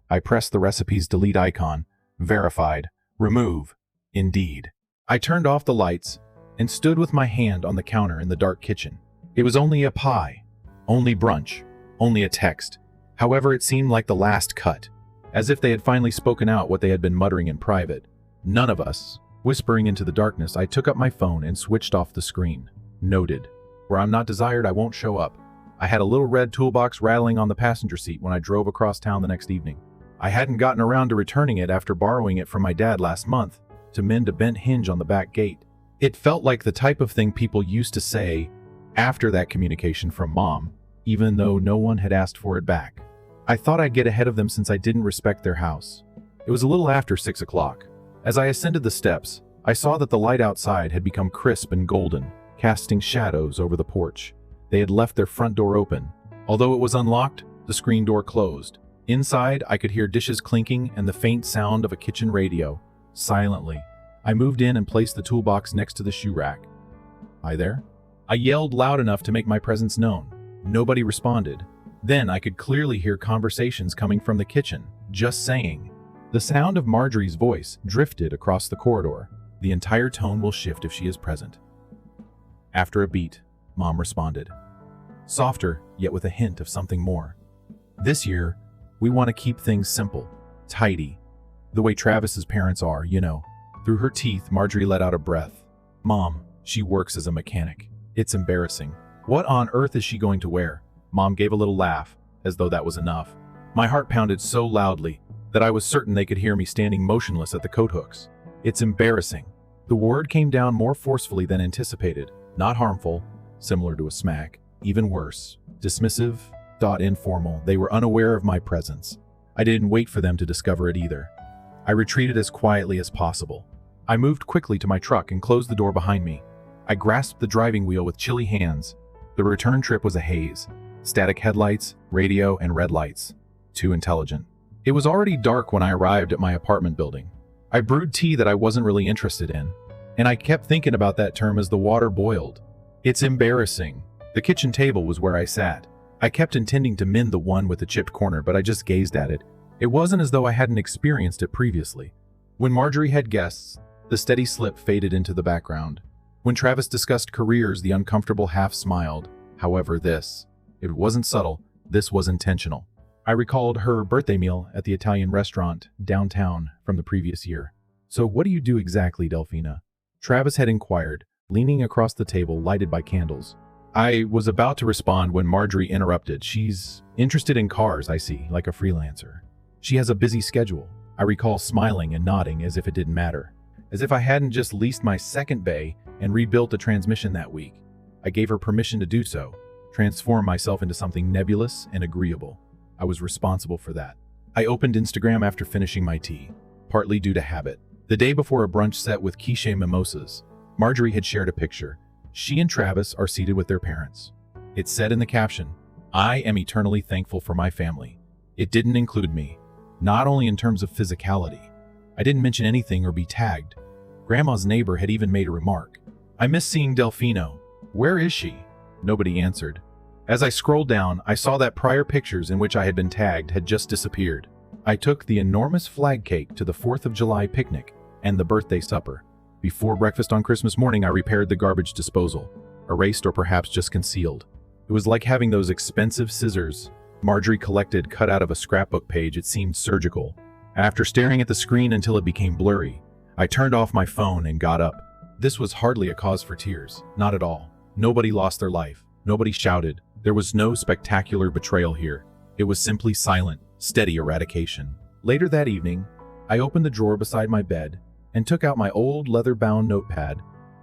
I pressed the recipe's delete icon. Verified. Remove. Indeed. I turned off the lights and stood with my hand on the counter in the dark kitchen. It was only a pie. Only brunch. Only a text. However, it seemed like the last cut. As if they had finally spoken out what they had been muttering in private. None of us. Whispering into the darkness, I took up my phone and switched off the screen. Noted. Where I'm not desired, I won't show up. I had a little red toolbox rattling on the passenger seat when I drove across town the next evening. I hadn't gotten around to returning it after borrowing it from my dad last month to mend a bent hinge on the back gate. It felt like the type of thing people used to say after that communication from Mom. even though no one had asked for it back. I thought I'd get ahead of them since I didn't respect their house. It was a little after 6 o'clock. As I ascended the steps, I saw that the light outside had become crisp and golden, casting shadows over the porch. They had left their front door open. Although it was unlocked, the screen door closed. Inside, I could hear dishes clinking and the faint sound of a kitchen radio. Silently, I moved in and placed the toolbox next to the shoe rack. "Hi there?" I yelled loud enough to make my presence known. Nobody responded. Then I could clearly hear conversations coming from the kitchen, just saying. The sound of Marjorie's voice drifted across the corridor. The entire tone will shift if she is present. After a beat, Mom responded. Softer, yet with a hint of something more. "This year, we want to keep things simple, tidy. The way Travis's parents are, you know." Through her teeth, Marjorie let out a breath. "Mom, she works as a mechanic. It's embarrassing. What on earth is she going to wear?" Mom gave a little laugh, as though that was enough. My heart pounded so loudly that I was certain they could hear me standing motionless at the coat hooks. "It's embarrassing." The word came down more forcefully than anticipated. Not harmful, similar to a smack. Even worse, dismissive, informal. They were unaware of my presence. I didn't wait for them to discover it either. I retreated as quietly as possible. I moved quickly to my truck and closed the door behind me. I grasped the driving wheel with chilly hands. The return trip was a haze. Static headlights, radio, and red lights. Too intelligent. It was already dark when I arrived at my apartment building. I brewed tea that I wasn't really interested in, and I kept thinking about that term as the water boiled. It's embarrassing. The kitchen table was where I sat. I kept intending to mend the one with the chipped corner, but I just gazed at it. It wasn't as though I hadn't experienced it previously. When Marjorie had guests, the steady slip faded into the background. When Travis discussed careers, the uncomfortable half smiled. However, it wasn't subtle, this was intentional. I recalled her birthday meal at the Italian restaurant downtown from the previous year. "So what do you do exactly, Delphina?" Travis had inquired, leaning across the table lighted by candles. I was about to respond when Marjorie interrupted. "She's interested in cars, I see, like a freelancer. She has a busy schedule." I recall smiling and nodding as if it didn't matter. As if I hadn't just leased my second bay and rebuilt a transmission that week. I gave her permission to do so, transform myself into something nebulous and agreeable. I was responsible for that. I opened Instagram after finishing my tea, partly due to habit. The day before a brunch set with quiche mimosas, Marjorie had shared a picture. She and Travis are seated with their parents. It said in the caption, "I am eternally thankful for my family." It didn't include me, not only in terms of physicality. I didn't mention anything or be tagged. Grandma's neighbor had even made a remark. "I miss seeing Delfino. Where is she?" Nobody answered. As I scrolled down, I saw that prior pictures in which I had been tagged had just disappeared. I took the enormous flag cake to the 4th of July picnic and the birthday supper. Before breakfast on Christmas morning, I repaired the garbage disposal, erased or perhaps just concealed. It was like having those expensive scissors Marjorie collected cut out of a scrapbook page. It seemed surgical. After staring at the screen until it became blurry, I turned off my phone and got up. This was hardly a cause for tears, not at all. Nobody lost their life. Nobody shouted. There was no spectacular betrayal here. It was simply silent, steady eradication. Later that evening, I opened the drawer beside my bed and took out my old leather-bound notepad.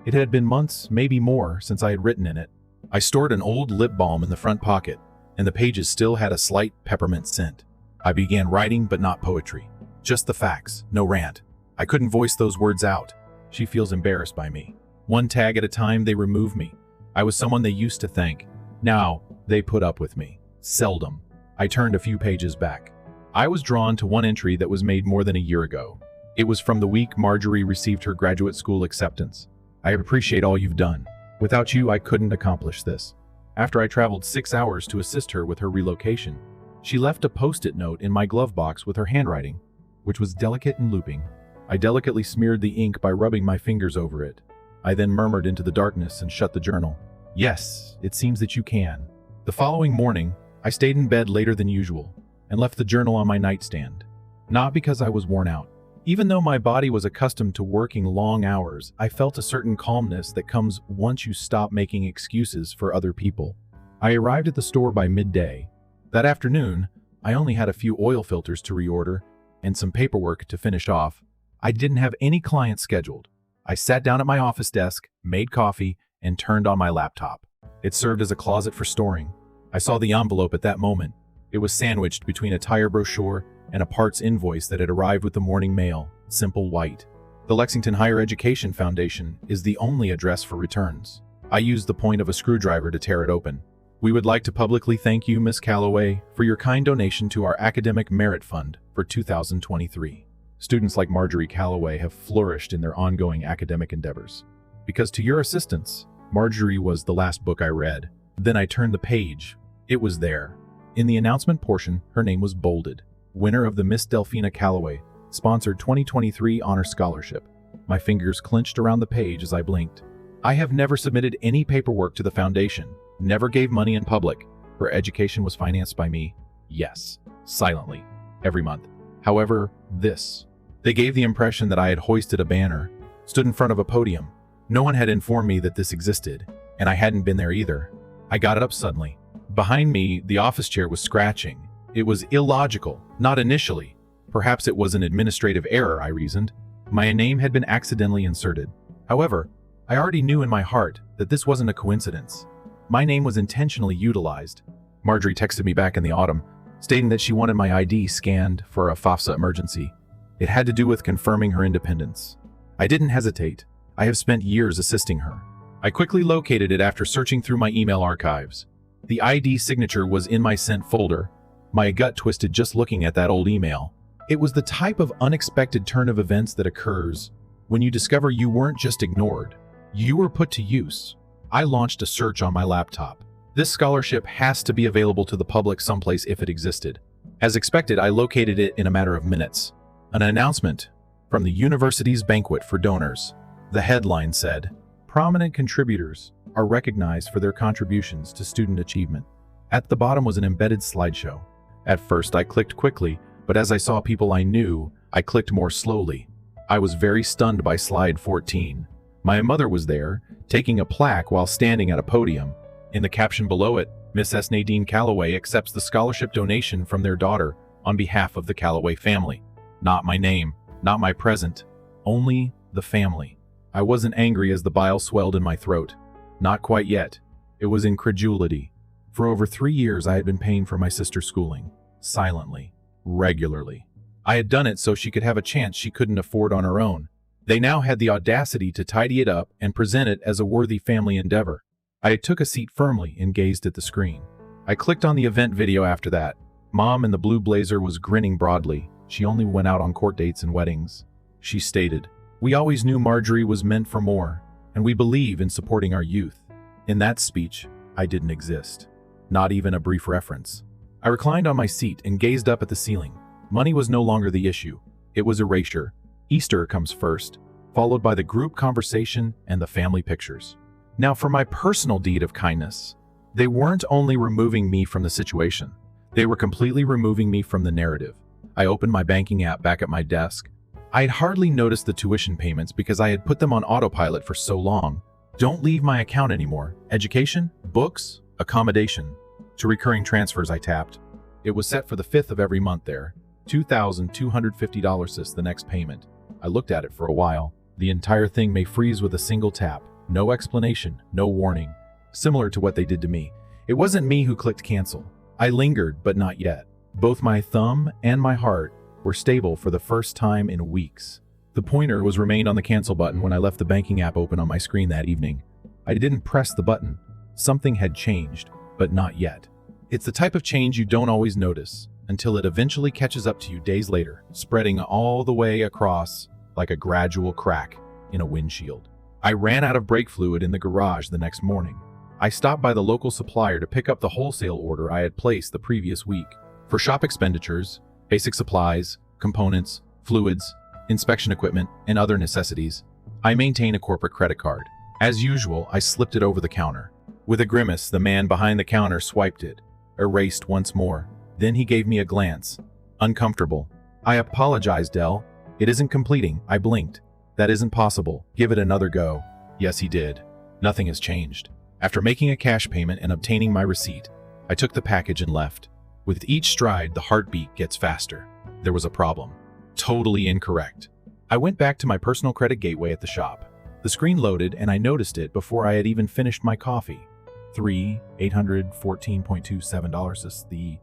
It had been months, maybe more, since I had written in it. I stored an old lip balm in the front pocket, and the pages still had a slight peppermint scent. I began writing, but not poetry. Just the facts, no rant. I couldn't voice those words out. She feels embarrassed by me. One tag at a time, they remove me. I was someone they used to thank. Now, they put up with me. Seldom. I turned a few pages back. I was drawn to one entry that was made more than a year ago. It was from the week Marjorie received her graduate school acceptance. "I appreciate all you've done. Without you, I couldn't accomplish this." After I traveled 6 hours to assist her with her relocation, she left a post-it note in my glove box with her handwriting, which was delicate and looping. I delicately smeared the ink by rubbing my fingers over it. I then murmured into the darkness and shut the journal. "Yes, it seems that you can." The following morning, I stayed in bed later than usual and left the journal on my nightstand. Not because I was worn out. Even though my body was accustomed to working long hours, I felt a certain calmness that comes once you stop making excuses for other people. I arrived at the store by midday. That afternoon, I only had a few oil filters to reorder and some paperwork to finish off. I didn't have any clients scheduled. I sat down at my office desk, made coffee, and turned on my laptop. It served as a closet for storing. I saw the envelope at that moment. It was sandwiched between a tire brochure and a parts invoice that had arrived with the morning mail, simple white. The Lexington Higher Education Foundation is the only address for returns. I used the point of a screwdriver to tear it open. We would like to publicly thank you, Miss Calloway, for your kind donation to our Academic Merit Fund for 2023. Students like Marjorie Calloway have flourished in their ongoing academic endeavors. Because to your assistance, Marjorie was the last book I read. Then I turned the page. It was there. In the announcement portion, her name was bolded. Winner of the Miss Delphina Calloway, sponsored 2023 Honor Scholarship. My fingers clenched around the page as I blinked. I have never submitted any paperwork to the foundation, never gave money in public. Her education was financed by me. Yes, silently, every month. However, they gave the impression that I had hoisted a banner, stood in front of a podium. No one had informed me that this existed, and I hadn't been there either. I got it up suddenly. Behind me, the office chair was scratching. It was illogical, not initially. Perhaps it was an administrative error, I reasoned. My name had been accidentally inserted. However, I already knew in my heart that this wasn't a coincidence. My name was intentionally utilized. Marjorie texted me back in the autumn, stating that she wanted my ID scanned for a FAFSA emergency. It had to do with confirming her independence. I didn't hesitate. I have spent years assisting her. I quickly located it after searching through my email archives. The ID signature was in my sent folder. My gut twisted just looking at that old email. It was the type of unexpected turn of events that occurs when you discover you weren't just ignored. You were put to use. I launched a search on my laptop. This scholarship has to be available to the public someplace if it existed. As expected, I located it in a matter of minutes. An announcement from the university's banquet for donors. The headline said, "Prominent contributors are recognized for their contributions to student achievement." At the bottom was an embedded slideshow. At first, I clicked quickly, but as I saw people I knew, I clicked more slowly. I was very stunned by slide 14. My mother was there, taking a plaque while standing at a podium. In the caption below it, Miss S. Nadine Calloway accepts the scholarship donation from their daughter on behalf of the Calloway family. Not my name, not my present, only the family. I wasn't angry as the bile swelled in my throat. Not quite yet. It was incredulity. For over 3 years, I had been paying for my sister's schooling. Silently. Regularly. I had done it so she could have a chance she couldn't afford on her own. They now had the audacity to tidy it up and present it as a worthy family endeavor. I took a seat firmly and gazed at the screen. I clicked on the event video after that. Mom in the blue blazer was grinning broadly. She only went out on court dates and weddings. She stated, "We always knew Marjorie was meant for more, and we believe in supporting our youth." In that speech, I didn't exist. Not even a brief reference. I reclined on my seat and gazed up at the ceiling. Money was no longer the issue. It was erasure. Easter comes first, followed by the group conversation and the family pictures. Now for my personal deed of kindness, they weren't only removing me from the situation, they were completely removing me from the narrative. I opened my banking app back at my desk. I had hardly noticed the tuition payments because I had put them on autopilot for so long. Don't leave my account anymore. Education, books, accommodation. To recurring transfers I tapped. It was set for the 5th of every month there. $2,250 is the next payment. I looked at it for a while. The entire thing may freeze with a single tap. No explanation, no warning. Similar to what they did to me. It wasn't me who clicked cancel. I lingered, but not yet. Both my thumb and my heart were stable for the first time in weeks. The pointer was remained on the cancel button when I left the banking app open on my screen that evening. I didn't press the button. Something had changed, but not yet. It's the type of change you don't always notice until it eventually catches up to you days later, spreading all the way across like a gradual crack in a windshield. I ran out of brake fluid in the garage the next morning. I stopped by the local supplier to pick up the wholesale order I had placed the previous week. For shop expenditures, basic supplies, components, fluids, inspection equipment, and other necessities, I maintain a corporate credit card. As usual, I slipped it over the counter. With a grimace, the man behind the counter swiped it, erased once more. Then he gave me a glance. Uncomfortable. "I apologize, Dell. It isn't completing." I blinked. "That isn't possible. Give it another go." Yes, he did. Nothing has changed. After making a cash payment and obtaining my receipt, I took the package and left. With each stride, the heartbeat gets faster. There was a problem. Totally incorrect. I went back to my personal credit gateway at the shop. The screen loaded and I noticed it before I had even finished my coffee. $814.27 is the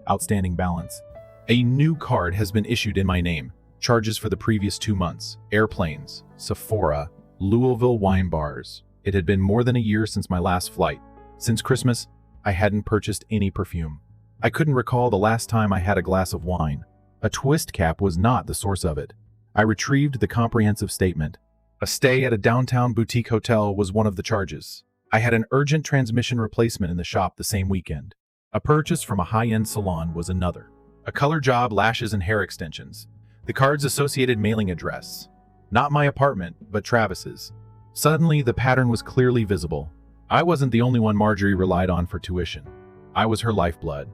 outstanding balance. A new card has been issued in my name. Charges for the previous 2 months. Airplanes, Sephora, Louisville wine bars. It had been more than a year since my last flight. Since Christmas, I hadn't purchased any perfume. I couldn't recall the last time I had a glass of wine. A twist cap was not the source of it. I retrieved the comprehensive statement. A stay at a downtown boutique hotel was one of the charges. I had an urgent transmission replacement in the shop the same weekend. A purchase from a high-end salon was another. A color job, lashes, and hair extensions. The card's associated mailing address. Not my apartment, but Travis's. Suddenly, the pattern was clearly visible. I wasn't the only one Marjorie relied on for tuition. I was her lifeblood.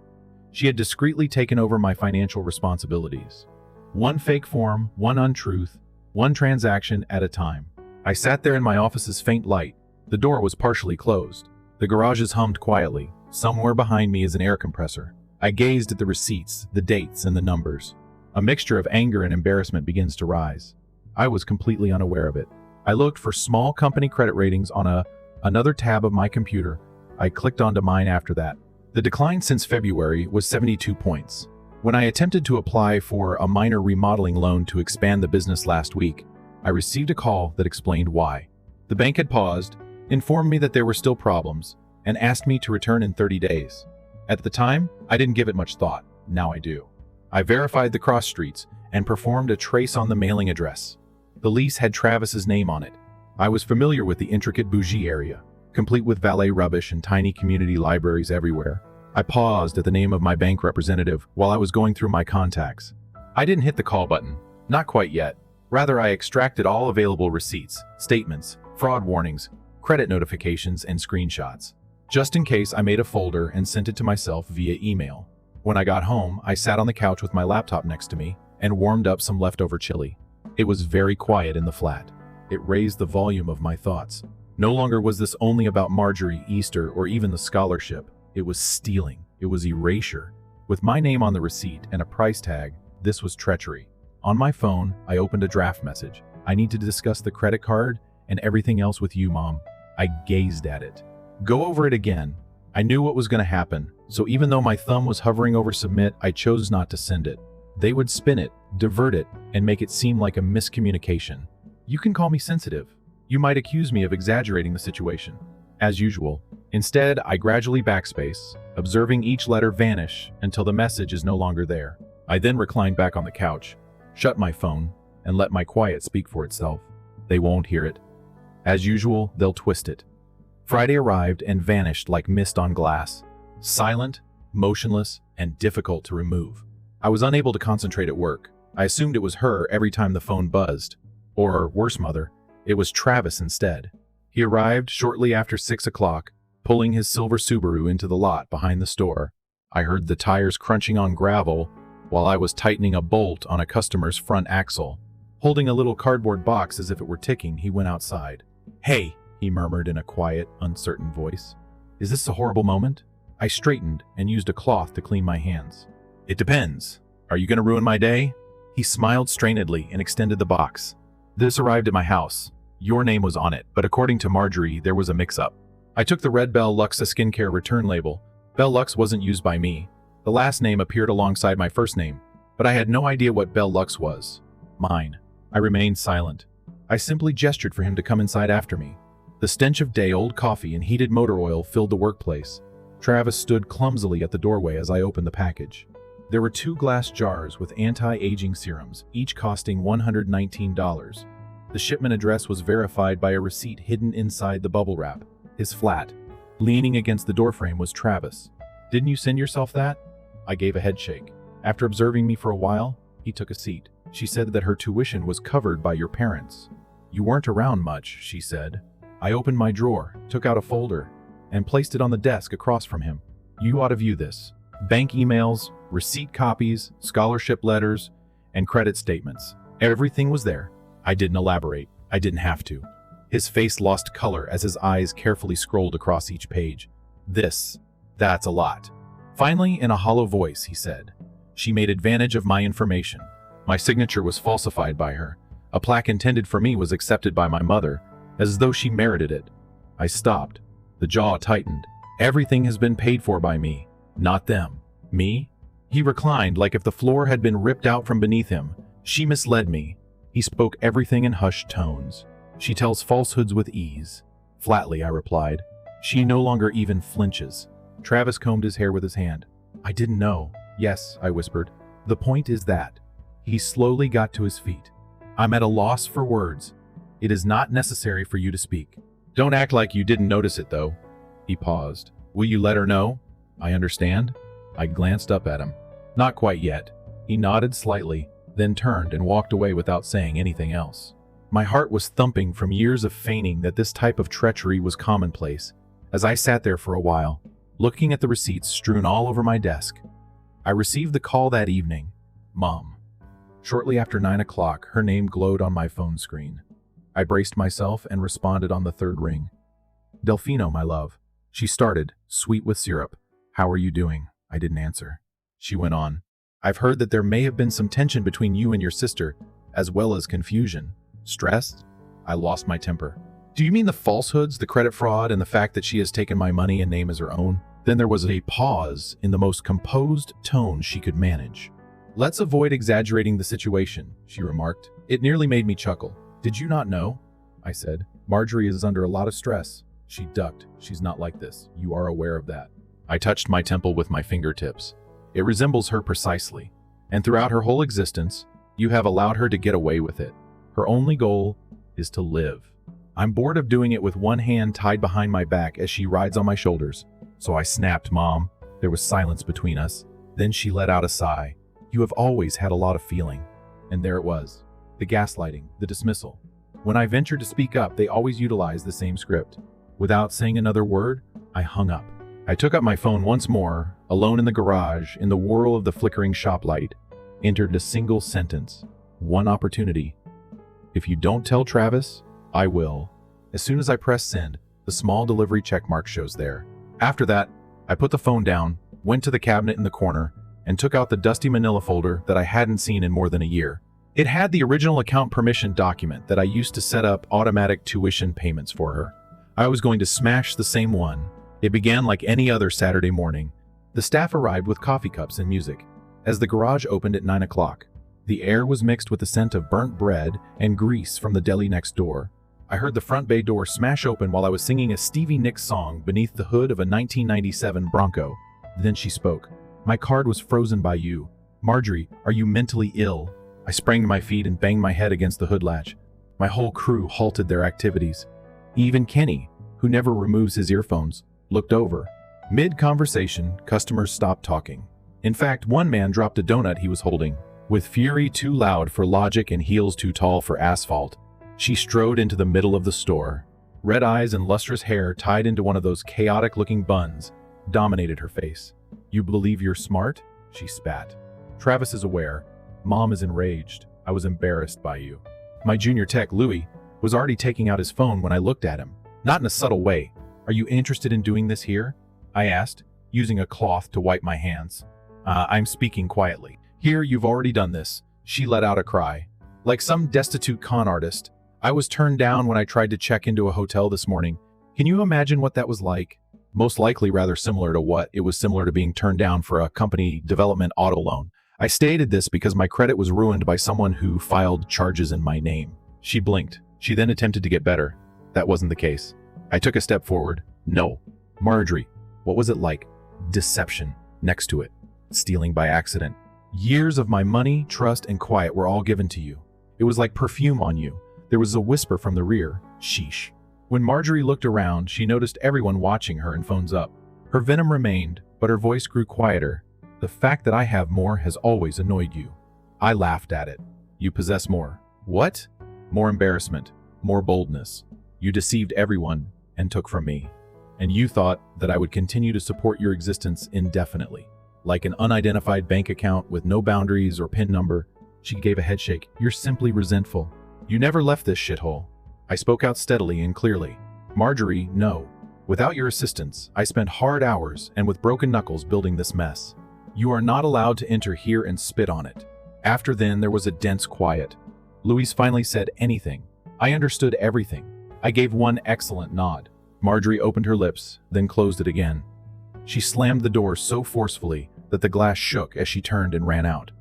She had discreetly taken over my financial responsibilities. One fake form, one untruth, one transaction at a time. I sat there in my office's faint light. The door was partially closed. The garages hummed quietly. Somewhere behind me is an air compressor. I gazed at the receipts, the dates, and the numbers. A mixture of anger and embarrassment begins to rise. I was completely unaware of it. I looked for small company credit ratings on another tab of my computer. I clicked onto mine after that. The decline since February was 72 points. When I attempted to apply for a minor remodeling loan to expand the business last week, I received a call that explained why. The bank had paused, informed me that there were still problems, and asked me to return in 30 days. At the time, I didn't give it much thought. Now I do. I verified the cross streets and performed a trace on the mailing address. The lease had Travis's name on it. I was familiar with the intricate bougie area, complete with valet rubbish and tiny community libraries everywhere. I paused at the name of my bank representative while I was going through my contacts. I didn't hit the call button. Not quite yet. Rather, I extracted all available receipts, statements, fraud warnings, credit notifications, and screenshots. Just in case, I made a folder and sent it to myself via email. When I got home, I sat on the couch with my laptop next to me and warmed up some leftover chili. It was very quiet in the flat. It raised the volume of my thoughts. No longer was this only about Marjorie, Easter, or even the scholarship. It was stealing. It was erasure. With my name on the receipt and a price tag, this was treachery. On my phone, I opened a draft message. I need to discuss the credit card and everything else with you, Mom. I gazed at it. Go over it again. I knew what was going to happen, so even though my thumb was hovering over submit, I chose not to send it. They would spin it, divert it, and make it seem like a miscommunication. You can call me sensitive. You might accuse me of exaggerating the situation. As usual. Instead, I gradually backspace, observing each letter vanish until the message is no longer there. I then reclined back on the couch, shut my phone, and let my quiet speak for itself. They won't hear it. As usual, they'll twist it. Friday arrived and vanished like mist on glass. Silent, motionless, and difficult to remove. I was unable to concentrate at work. I assumed it was her every time the phone buzzed. Or, worse mother, it was Travis instead. He arrived shortly after 6 o'clock, pulling his silver Subaru into the lot behind the store. I heard the tires crunching on gravel while I was tightening a bolt on a customer's front axle. Holding a little cardboard box as if it were ticking, he went outside. "Hey," he murmured in a quiet, uncertain voice. "Is this a horrible moment?" I straightened and used a cloth to clean my hands. "It depends. Are you going to ruin my day?" He smiled strainedly and extended the box. "This arrived at my house. Your name was on it, but according to Marjorie, there was a mix-up. I took the red Bell Luxa skincare return label. Bell Lux wasn't used by me. The last name appeared alongside my first name, but I had no idea what Bell Lux was. Mine." I remained silent. I simply gestured for him to come inside after me. The stench of day-old coffee and heated motor oil filled the workplace. Travis stood clumsily at the doorway as I opened the package. There were 2 glass jars with anti-aging serums, each costing $119. The shipment address was verified by a receipt hidden inside the bubble wrap. His flat. Leaning against the doorframe was Travis. "Didn't you send yourself that?" I gave a head shake. After observing me for a while, he took a seat. "She said that her tuition was covered by your parents." "You weren't around much," she said. I opened my drawer, took out a folder, and placed it on the desk across from him. "You ought to view this. Bank emails, receipt copies, scholarship letters, and credit statements. Everything was there." I didn't elaborate. I didn't have to. His face lost color as his eyes carefully scrolled across each page. That's a lot." Finally, in a hollow voice, he said, "She made advantage of my information. My signature was falsified by her. A plaque intended for me was accepted by my mother, as though she merited it." I stopped. The jaw tightened. Everything has been paid for by me, not them. Me? He reclined like if the floor had been ripped out from beneath him. She misled me. He spoke everything in hushed tones. She tells falsehoods with ease. Flatly, I replied. She no longer even flinches. Travis combed his hair with his hand. I didn't know. Yes, I whispered. The point is that. He slowly got to his feet. I'm at a loss for words. It is not necessary for you to speak. Don't act like you didn't notice it, though. He paused. Will you let her know? I understand. I glanced up at him. Not quite yet. He nodded slightly, then turned and walked away without saying anything else. My heart was thumping from years of feigning that this type of treachery was commonplace, as I sat there for a while, looking at the receipts strewn all over my desk. I received the call that evening. Mom. Shortly after 9 o'clock, her name glowed on my phone screen. I braced myself and responded on the third ring. Delfino, my love. She started, sweet with syrup. How are you doing? I didn't answer. She went on. I've heard that there may have been some tension between you and your sister, as well as confusion. Stressed? I lost my temper. Do you mean the falsehoods, the credit fraud, and the fact that she has taken my money and name as her own? Then there was a pause in the most composed tone she could manage. Let's avoid exaggerating the situation, she remarked. It nearly made me chuckle. Did you not know? I said. Marjorie is under a lot of stress. She ducked. She's not like this. You are aware of that. I touched my temple with my fingertips. It resembles her precisely. And throughout her whole existence, you have allowed her to get away with it. Her only goal is to live. I'm bored of doing it with one hand tied behind my back as she rides on my shoulders. So I snapped, Mom. There was silence between us. Then she let out a sigh. You have always had a lot of feeling. And there it was. The gaslighting, the dismissal. When I ventured to speak up, they always utilized the same script. Without saying another word, I hung up. I took up my phone once more, alone in the garage, in the whirl of the flickering shop light, entered a single sentence. One opportunity. If you don't tell Travis, I will. As soon as I press send, the small delivery checkmark shows there. After that, I put the phone down, went to the cabinet in the corner, and took out the dusty manila folder that I hadn't seen in more than a year. It had the original account permission document that I used to set up automatic tuition payments for her. I was going to smash the same one. It began like any other Saturday morning. The staff arrived with coffee cups and music. As the garage opened at 9 o'clock, the air was mixed with the scent of burnt bread and grease from the deli next door. I heard the front bay door smash open while I was singing a Stevie Nicks song beneath the hood of a 1997 Bronco. Then she spoke. My card was frozen by you. Marjorie, are you mentally ill? I sprang to my feet and banged my head against the hood latch. My whole crew halted their activities. Even Kenny, who never removes his earphones, looked over. Mid-conversation, customers stopped talking. In fact, one man dropped a donut he was holding. With fury too loud for logic and heels too tall for asphalt, she strode into the middle of the store. Red eyes and lustrous hair tied into one of those chaotic-looking buns dominated her face. You believe you're smart? She spat. Travis is aware. Mom is enraged. I was embarrassed by you. My junior tech, Louis, was already taking out his phone when I looked at him. Not in a subtle way. Are you interested in doing this here? I asked, using a cloth to wipe my hands. I'm speaking quietly. Here, you've already done this. She let out a cry. Like some destitute con artist, I was turned down when I tried to check into a hotel this morning. Can you imagine what that was like? Most likely rather similar to what it was similar to being turned down for a company development auto loan. I stated this because my credit was ruined by someone who filed charges in my name. She blinked. She then attempted to get better. That wasn't the case. I took a step forward. No. Marjorie, what was it like? Deception. Next to it. Stealing by accident. Years of my money, trust, and quiet were all given to you. It was like perfume on you. There was a whisper from the rear. Sheesh. When Marjorie looked around, she noticed everyone watching her and phones up. Her venom remained, but her voice grew quieter. The fact that I have more has always annoyed you. I laughed at it. You possess more. What? More embarrassment. More boldness. You deceived everyone and took from me. And you thought that I would continue to support your existence indefinitely. Like an unidentified bank account with no boundaries or PIN number. She gave a headshake. You're simply resentful. You never left this shithole. I spoke out steadily and clearly. Marjorie, no. Without your assistance, I spent hard hours and with broken knuckles building this mess. You are not allowed to enter here and spit on it. After then, there was a dense quiet. Louise finally said anything. I understood everything. I gave one excellent nod. Marjorie opened her lips, then closed it again. She slammed the door so forcefully that the glass shook as she turned and ran out.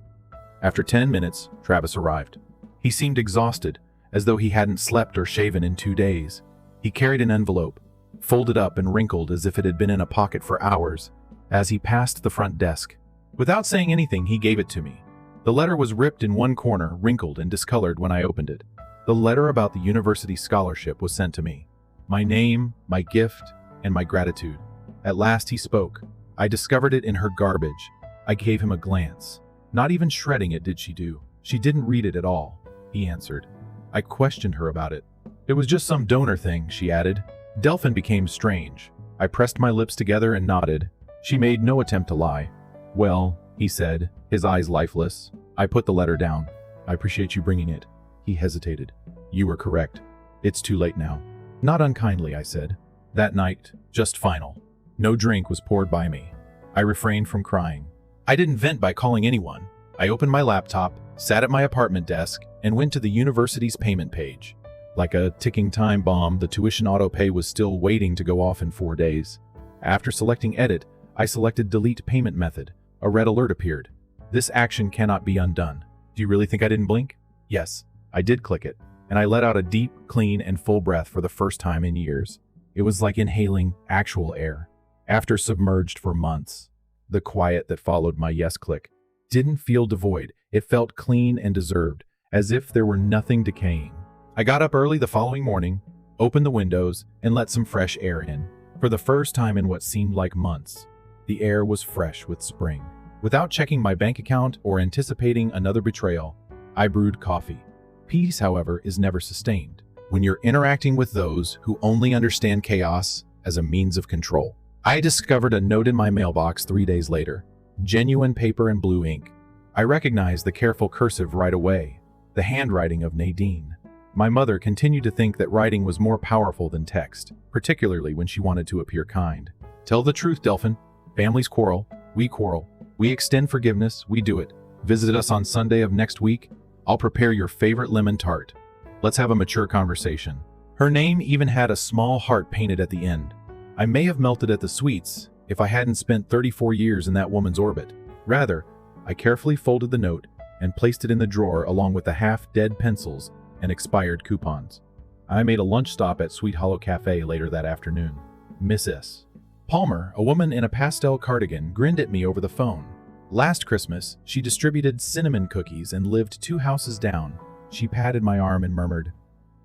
After 10 minutes, Travis arrived. He seemed exhausted, as though he hadn't slept or shaven in 2 days. He carried an envelope, folded up and wrinkled as if it had been in a pocket for hours, as he passed the front desk. Without saying anything, he gave it to me. The letter was ripped in one corner, wrinkled and discolored when I opened it. The letter about the university scholarship was sent to me. My name, my gift, and my gratitude. At last he spoke. I discovered it in her garbage. I gave him a glance. Not even shredding it did she do. She didn't read it at all, he answered. I questioned her about it. It was just some donor thing, she added. Delphin became strange. I pressed my lips together and nodded. She made no attempt to lie. Well, he said, his eyes lifeless. I put the letter down. I appreciate you bringing it. He hesitated. You were correct. It's too late now. Not unkindly, I said. That night, just final. No drink was poured by me. I refrained from crying. I didn't vent by calling anyone. I opened my laptop, sat at my apartment desk, and went to the university's payment page. Like a ticking time bomb, the tuition auto-pay was still waiting to go off in 4 days. After selecting Edit, I selected Delete Payment Method. A red alert appeared. This action cannot be undone. Do you really think I didn't blink? Yes, I did click it, and I let out a deep, clean, and full breath for the first time in years. It was like inhaling actual air. After submerged for months, the quiet that followed my yes click didn't feel devoid. It felt clean and deserved, as if there were nothing decaying. I got up early the following morning, opened the windows, and let some fresh air in. For the first time in what seemed like months, the air was fresh with spring. Without checking my bank account or anticipating another betrayal, I brewed coffee. Peace, however, is never sustained when you're interacting with those who only understand chaos as a means of control. I discovered a note in my mailbox 3 days later. Genuine paper and blue ink. I recognized the careful cursive right away, the handwriting of Nadine. My mother continued to think that writing was more powerful than text, particularly when she wanted to appear kind. Tell the truth, Delphin. Families quarrel. We quarrel. We extend forgiveness. We do it. Visit us on Sunday of next week. I'll prepare your favorite lemon tart. Let's have a mature conversation. Her name even had a small heart painted at the end. I may have melted at the sweets if I hadn't spent 34 years in that woman's orbit. Rather, I carefully folded the note and placed it in the drawer along with the half-dead pencils and expired coupons. I made a lunch stop at Sweet Hollow Cafe later that afternoon. Miss S. Palmer, a woman in a pastel cardigan, grinned at me over the phone. Last Christmas, she distributed cinnamon cookies and lived 2 houses down. She patted my arm and murmured,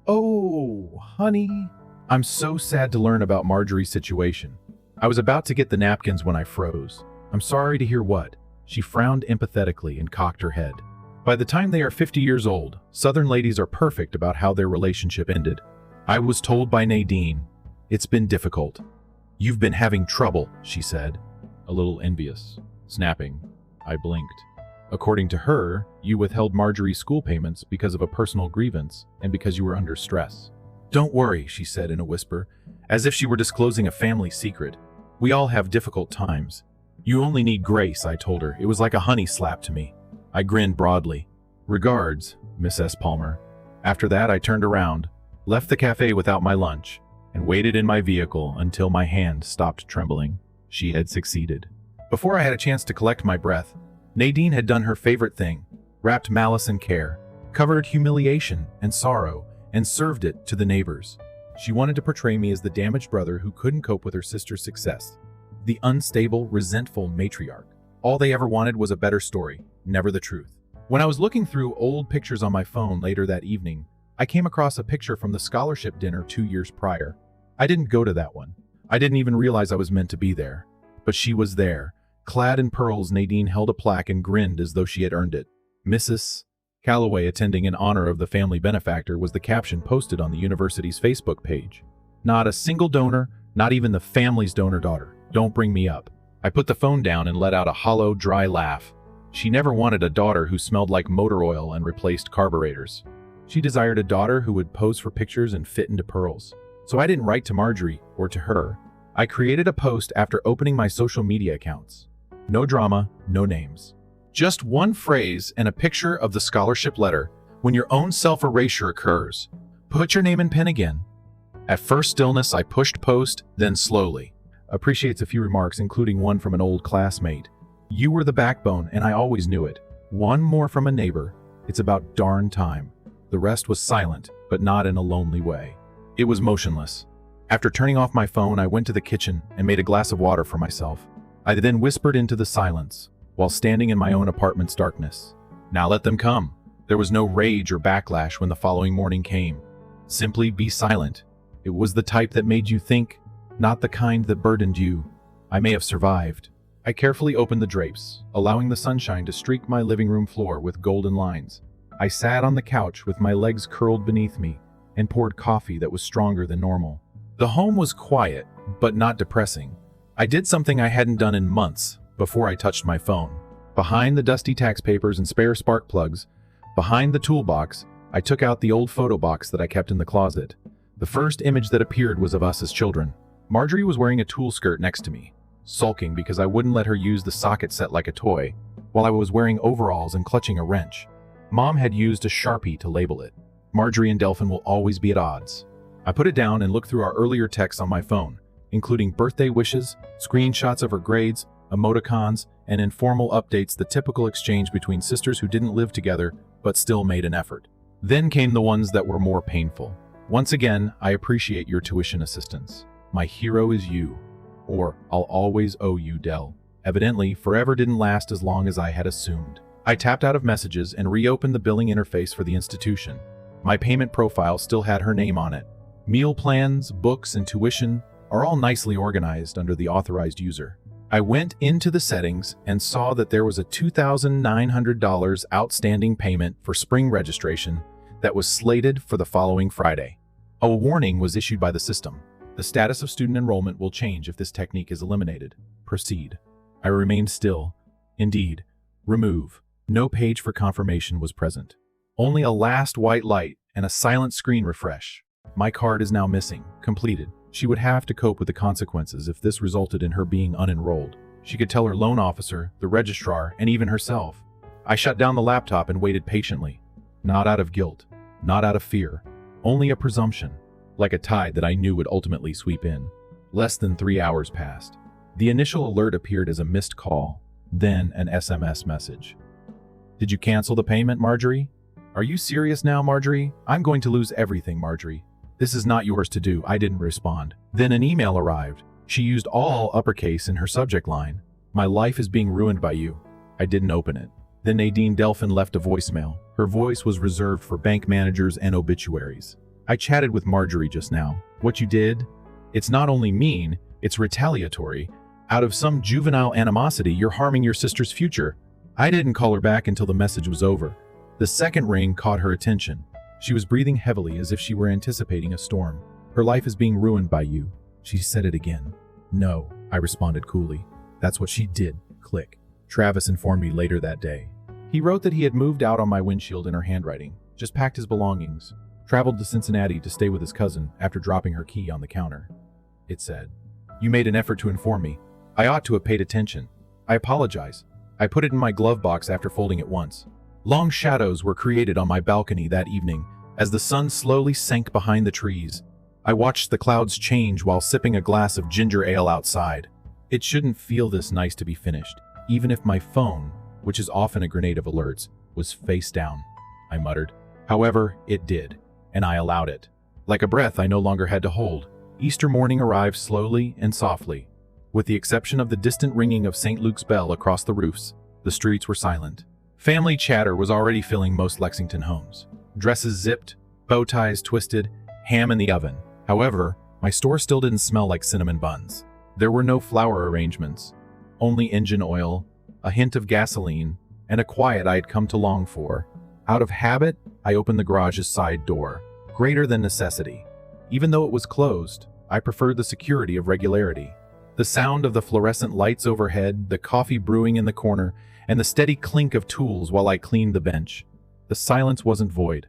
"Oh, honey." I'm so sad to learn about Marjorie's situation. I was about to get the napkins when I froze. I'm sorry to hear what? She frowned empathetically and cocked her head. By the time they are 50 years old, Southern ladies are perfect about how their relationship ended. I was told by Nadine, "It's been difficult. You've been having trouble," she said, a little envious. Snapping, I blinked. According to her, you withheld Marjorie's school payments because of a personal grievance and because you were under stress. "Don't worry," she said in a whisper, as if she were disclosing a family secret. "We all have difficult times. You only need grace," I told her. It was like a honey slap to me. I grinned broadly. "Regards, Miss S. Palmer." After that, I turned around, left the cafe without my lunch, and waited in my vehicle until my hand stopped trembling. She had succeeded. Before I had a chance to collect my breath, Nadine had done her favorite thing, wrapped malice and care, covered humiliation and sorrow, and served it to the neighbors. She wanted to portray me as the damaged brother who couldn't cope with her sister's success, the unstable, resentful matriarch. All they ever wanted was a better story, never the truth. When I was looking through old pictures on my phone later that evening, I came across a picture from the scholarship dinner 2 years prior. I didn't go to that one. I didn't even realize I was meant to be there. But she was there. Clad in pearls, Nadine held a plaque and grinned as though she had earned it. "Mrs. Calloway attending in honor of the family benefactor" was the caption posted on the university's Facebook page. Not a single donor, not even the family's donor daughter. Don't bring me up. I put the phone down and let out a hollow, dry laugh. She never wanted a daughter who smelled like motor oil and replaced carburetors. She desired a daughter who would pose for pictures and fit into pearls. So I didn't write to Marjorie or to her. I created a post after opening my social media accounts. No drama, no names. Just one phrase and a picture of the scholarship letter. When your own self-erasure occurs, put your name in pen again. At first stillness, I pushed post, then slowly. Appreciates a few remarks, including one from an old classmate. You were the backbone, and I always knew it. One more from a neighbor. It's about darn time. The rest was silent, but not in a lonely way. It was motionless. After turning off my phone, I went to the kitchen and made a glass of water for myself. I then whispered into the silence, while standing in my own apartment's darkness. Now let them come. There was no rage or backlash when the following morning came. Simply be silent. It was the type that made you think, not the kind that burdened you. I may have survived. I carefully opened the drapes, allowing the sunshine to streak my living room floor with golden lines. I sat on the couch with my legs curled beneath me and poured coffee that was stronger than normal. The home was quiet, but not depressing. I did something I hadn't done in months before I touched my phone. Behind the dusty tax papers and spare spark plugs, behind the toolbox, I took out the old photo box that I kept in the closet. The first image that appeared was of us as children. Marjorie was wearing a tulle skirt next to me, sulking because I wouldn't let her use the socket set like a toy, while I was wearing overalls and clutching a wrench. Mom had used a Sharpie to label it. Marjorie and Delphin will always be at odds. I put it down and looked through our earlier texts on my phone, including birthday wishes, screenshots of her grades, emoticons, and informal updates, the typical exchange between sisters who didn't live together but still made an effort. Then came the ones that were more painful. Once again, I appreciate your tuition assistance. My hero is you. Or, I'll always owe you, Del. Evidently, forever didn't last as long as I had assumed. I tapped out of messages and reopened the billing interface for the institution. My payment profile still had her name on it. Meal plans, books, and tuition are all nicely organized under the authorized user. I went into the settings and saw that there was a $2,900 outstanding payment for spring registration that was slated for the following Friday. A warning was issued by the system. The status of student enrollment will change if this technique is eliminated. Proceed. I remained still. Indeed. Remove. No page for confirmation was present. Only a last white light and a silent screen refresh. My card is now missing. Completed. She would have to cope with the consequences if this resulted in her being unenrolled. She could tell her loan officer, the registrar, and even herself. I shut down the laptop and waited patiently. Not out of guilt. Not out of fear. Only a presumption. Like a tide that I knew would ultimately sweep in. Less than 3 hours passed. The initial alert appeared as a missed call, then an SMS message. Did you cancel the payment, Marjorie? Are you serious now, Marjorie? I'm going to lose everything, Marjorie. This is not yours to do. I didn't respond. Then an email arrived. She used all uppercase in her subject line. My life is being ruined by you. I didn't open it. Then Nadine Delphin left a voicemail. Her voice was reserved for bank managers and obituaries. I chatted with Marjorie just now. What you did? It's not only mean, it's retaliatory. Out of some juvenile animosity, you're harming your sister's future. I didn't call her back until the message was over. The second ring caught her attention. She was breathing heavily as if she were anticipating a storm. Her life is being ruined by you. She said it again. No, I responded coolly. That's what she did. Click. Travis informed me later that day. He wrote that he had moved out on my windshield in her handwriting, just packed his belongings, traveled to Cincinnati to stay with his cousin after dropping her key on the counter. It said, "You made an effort to inform me. I ought to have paid attention. I apologize. I put it in my glove box after folding it once." Long shadows were created on my balcony that evening as the sun slowly sank behind the trees. I watched the clouds change while sipping a glass of ginger ale outside. It shouldn't feel this nice to be finished, even if my phone, which is often a grenade of alerts, was face down, I muttered. However, it did, and I allowed it. Like a breath I no longer had to hold, Easter morning arrived slowly and softly. With the exception of the distant ringing of St. Luke's bell across the roofs, the streets were silent. Family chatter was already filling most Lexington homes. Dresses zipped, bow ties twisted, ham in the oven. However, my store still didn't smell like cinnamon buns. There were no flower arrangements, only engine oil, a hint of gasoline, and a quiet I had come to long for. Out of habit, I opened the garage's side door, greater than necessity. Even though it was closed, I preferred the security of regularity. The sound of the fluorescent lights overhead, the coffee brewing in the corner, and the steady clink of tools while I cleaned the bench. The silence wasn't void.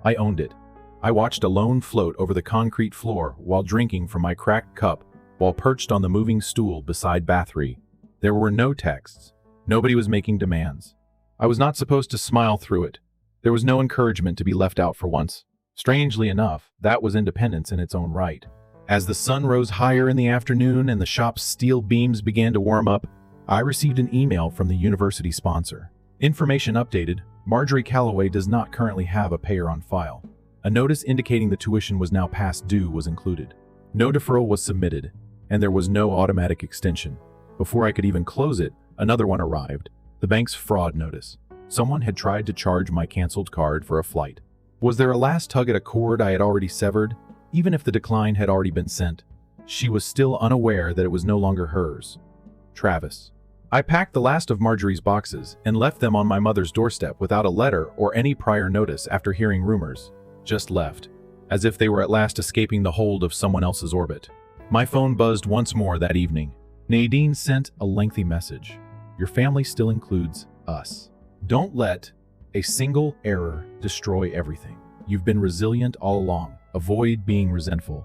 I owned it. I watched a lone float over the concrete floor while drinking from my cracked cup while perched on the moving stool beside Bathory. There were no texts. Nobody was making demands. I was not supposed to smile through it. There was no encouragement to be left out for once. Strangely enough, that was independence in its own right. As the sun rose higher in the afternoon and the shop's steel beams began to warm up, I received an email from the university sponsor. Information updated: Marjorie Calloway does not currently have a payer on file. A notice indicating the tuition was now past due was included. No deferral was submitted, and there was no automatic extension. Before I could even close it, another one arrived: the bank's fraud notice. Someone had tried to charge my canceled card for a flight. Was there a last tug at a cord I had already severed? Even if the decline had already been sent, she was still unaware that it was no longer hers. Travis. I packed the last of Marjorie's boxes and left them on my mother's doorstep without a letter or any prior notice after hearing rumors. Just left, as if they were at last escaping the hold of someone else's orbit. My phone buzzed once more that evening. Nadine sent a lengthy message. Your family still includes us. Don't let a single error destroy everything. You've been resilient all along. Avoid being resentful.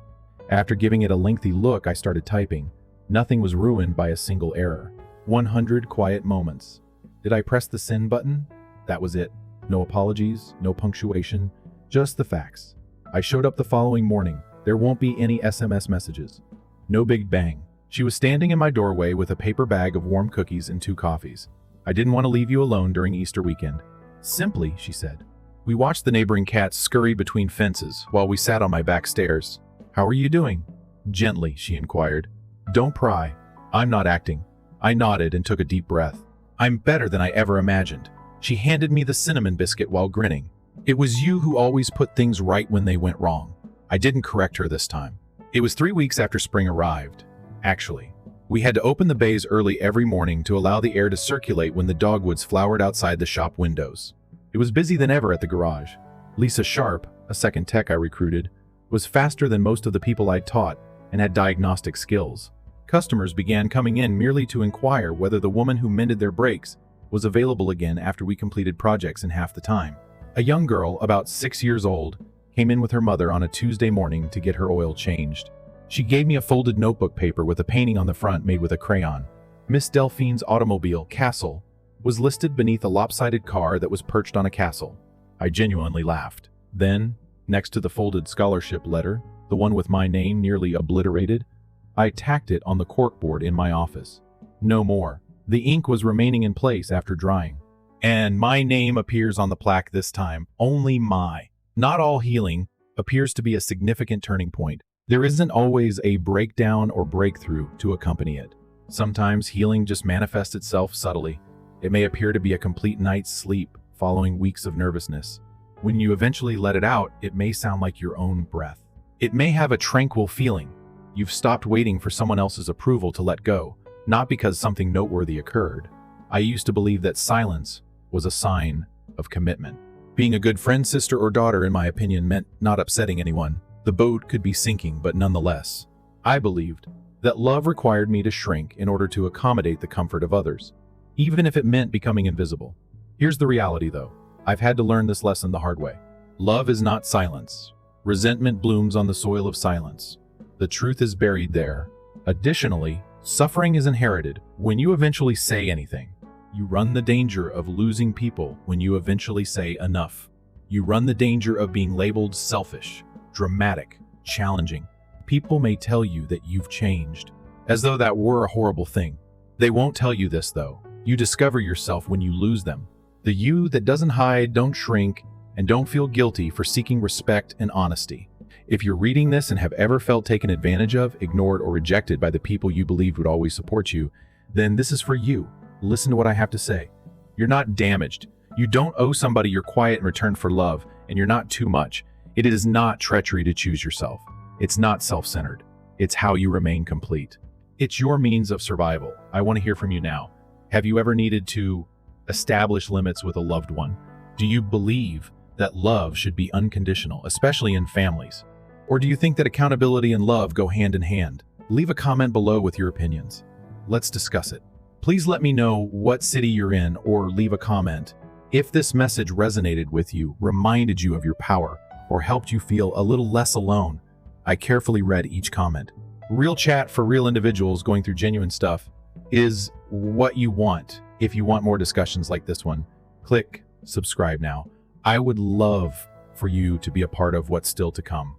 After giving it a lengthy look, I started typing. Nothing was ruined by a single error. 100 quiet moments. Did I press the send button? That was it. No apologies, no punctuation, just the facts. I showed up the following morning. There won't be any SMS messages. No big bang. She was standing in my doorway with a paper bag of warm cookies and 2 coffees. I didn't want to leave you alone during Easter weekend. Simply, she said. We watched the neighboring cats scurry between fences while we sat on my back stairs. How are you doing? Gently, she inquired. Don't pry. I'm not acting. I nodded and took a deep breath. I'm better than I ever imagined. She handed me the cinnamon biscuit while grinning. It was you who always put things right when they went wrong. I didn't correct her this time. It was 3 weeks after spring arrived. Actually, we had to open the bays early every morning to allow the air to circulate when the dogwoods flowered outside the shop windows. It was busy than ever at the garage. Lisa Sharp, a second tech I recruited, was faster than most of the people I'd taught and had diagnostic skills. Customers began coming in merely to inquire whether the woman who mended their brakes was available again after we completed projects in half the time. A young girl, about 6 years old, came in with her mother on a Tuesday morning to get her oil changed. She gave me a folded notebook paper with a painting on the front made with a crayon. Miss Delphine's automobile, Castle, was listed beneath a lopsided car that was perched on a castle. I genuinely laughed. Then, next to the folded scholarship letter, the one with my name nearly obliterated, I tacked it on the corkboard in my office. No more. The ink was remaining in place after drying. And my name appears on the plaque this time. Only my. Not all healing appears to be a significant turning point. There isn't always a breakdown or breakthrough to accompany it. Sometimes healing just manifests itself subtly. It may appear to be a complete night's sleep following weeks of nervousness. When you eventually let it out, it may sound like your own breath. It may have a tranquil feeling. You've stopped waiting for someone else's approval to let go, not because something noteworthy occurred. I used to believe that silence was a sign of commitment. Being a good friend, sister, or daughter, in my opinion, meant not upsetting anyone. The boat could be sinking, but nonetheless, I believed that love required me to shrink in order to accommodate the comfort of others, even if it meant becoming invisible. Here's the reality, though. I've had to learn this lesson the hard way. Love is not silence. Resentment blooms on the soil of silence. The truth is buried there. Additionally, suffering is inherited. When you eventually say anything, you run the danger of losing people when you eventually say enough. You run the danger of being labeled selfish, dramatic, challenging. People may tell you that you've changed, as though that were a horrible thing. They won't tell you this, though. You discover yourself when you lose them. The you that doesn't hide, don't shrink, and don't feel guilty for seeking respect and honesty. If you're reading this and have ever felt taken advantage of, ignored, or rejected by the people you believed would always support you, then this is for you. Listen to what I have to say. You're not damaged. You don't owe somebody your quiet in return for love, and you're not too much. It is not treachery to choose yourself. It's not self-centered. It's how you remain complete. It's your means of survival. I want to hear from you now. Have you ever needed to establish limits with a loved one? Do you believe that love should be unconditional, especially in families? Or do you think that accountability and love go hand in hand? Leave a comment below with your opinions. Let's discuss it. Please let me know what city you're in, or leave a comment if this message resonated with you, reminded you of your power, or helped you feel a little less alone. I carefully read each comment. Real chat for real individuals going through genuine stuff is what you want. If you want more discussions like this one, click subscribe now. I would love for you to be a part of what's still to come.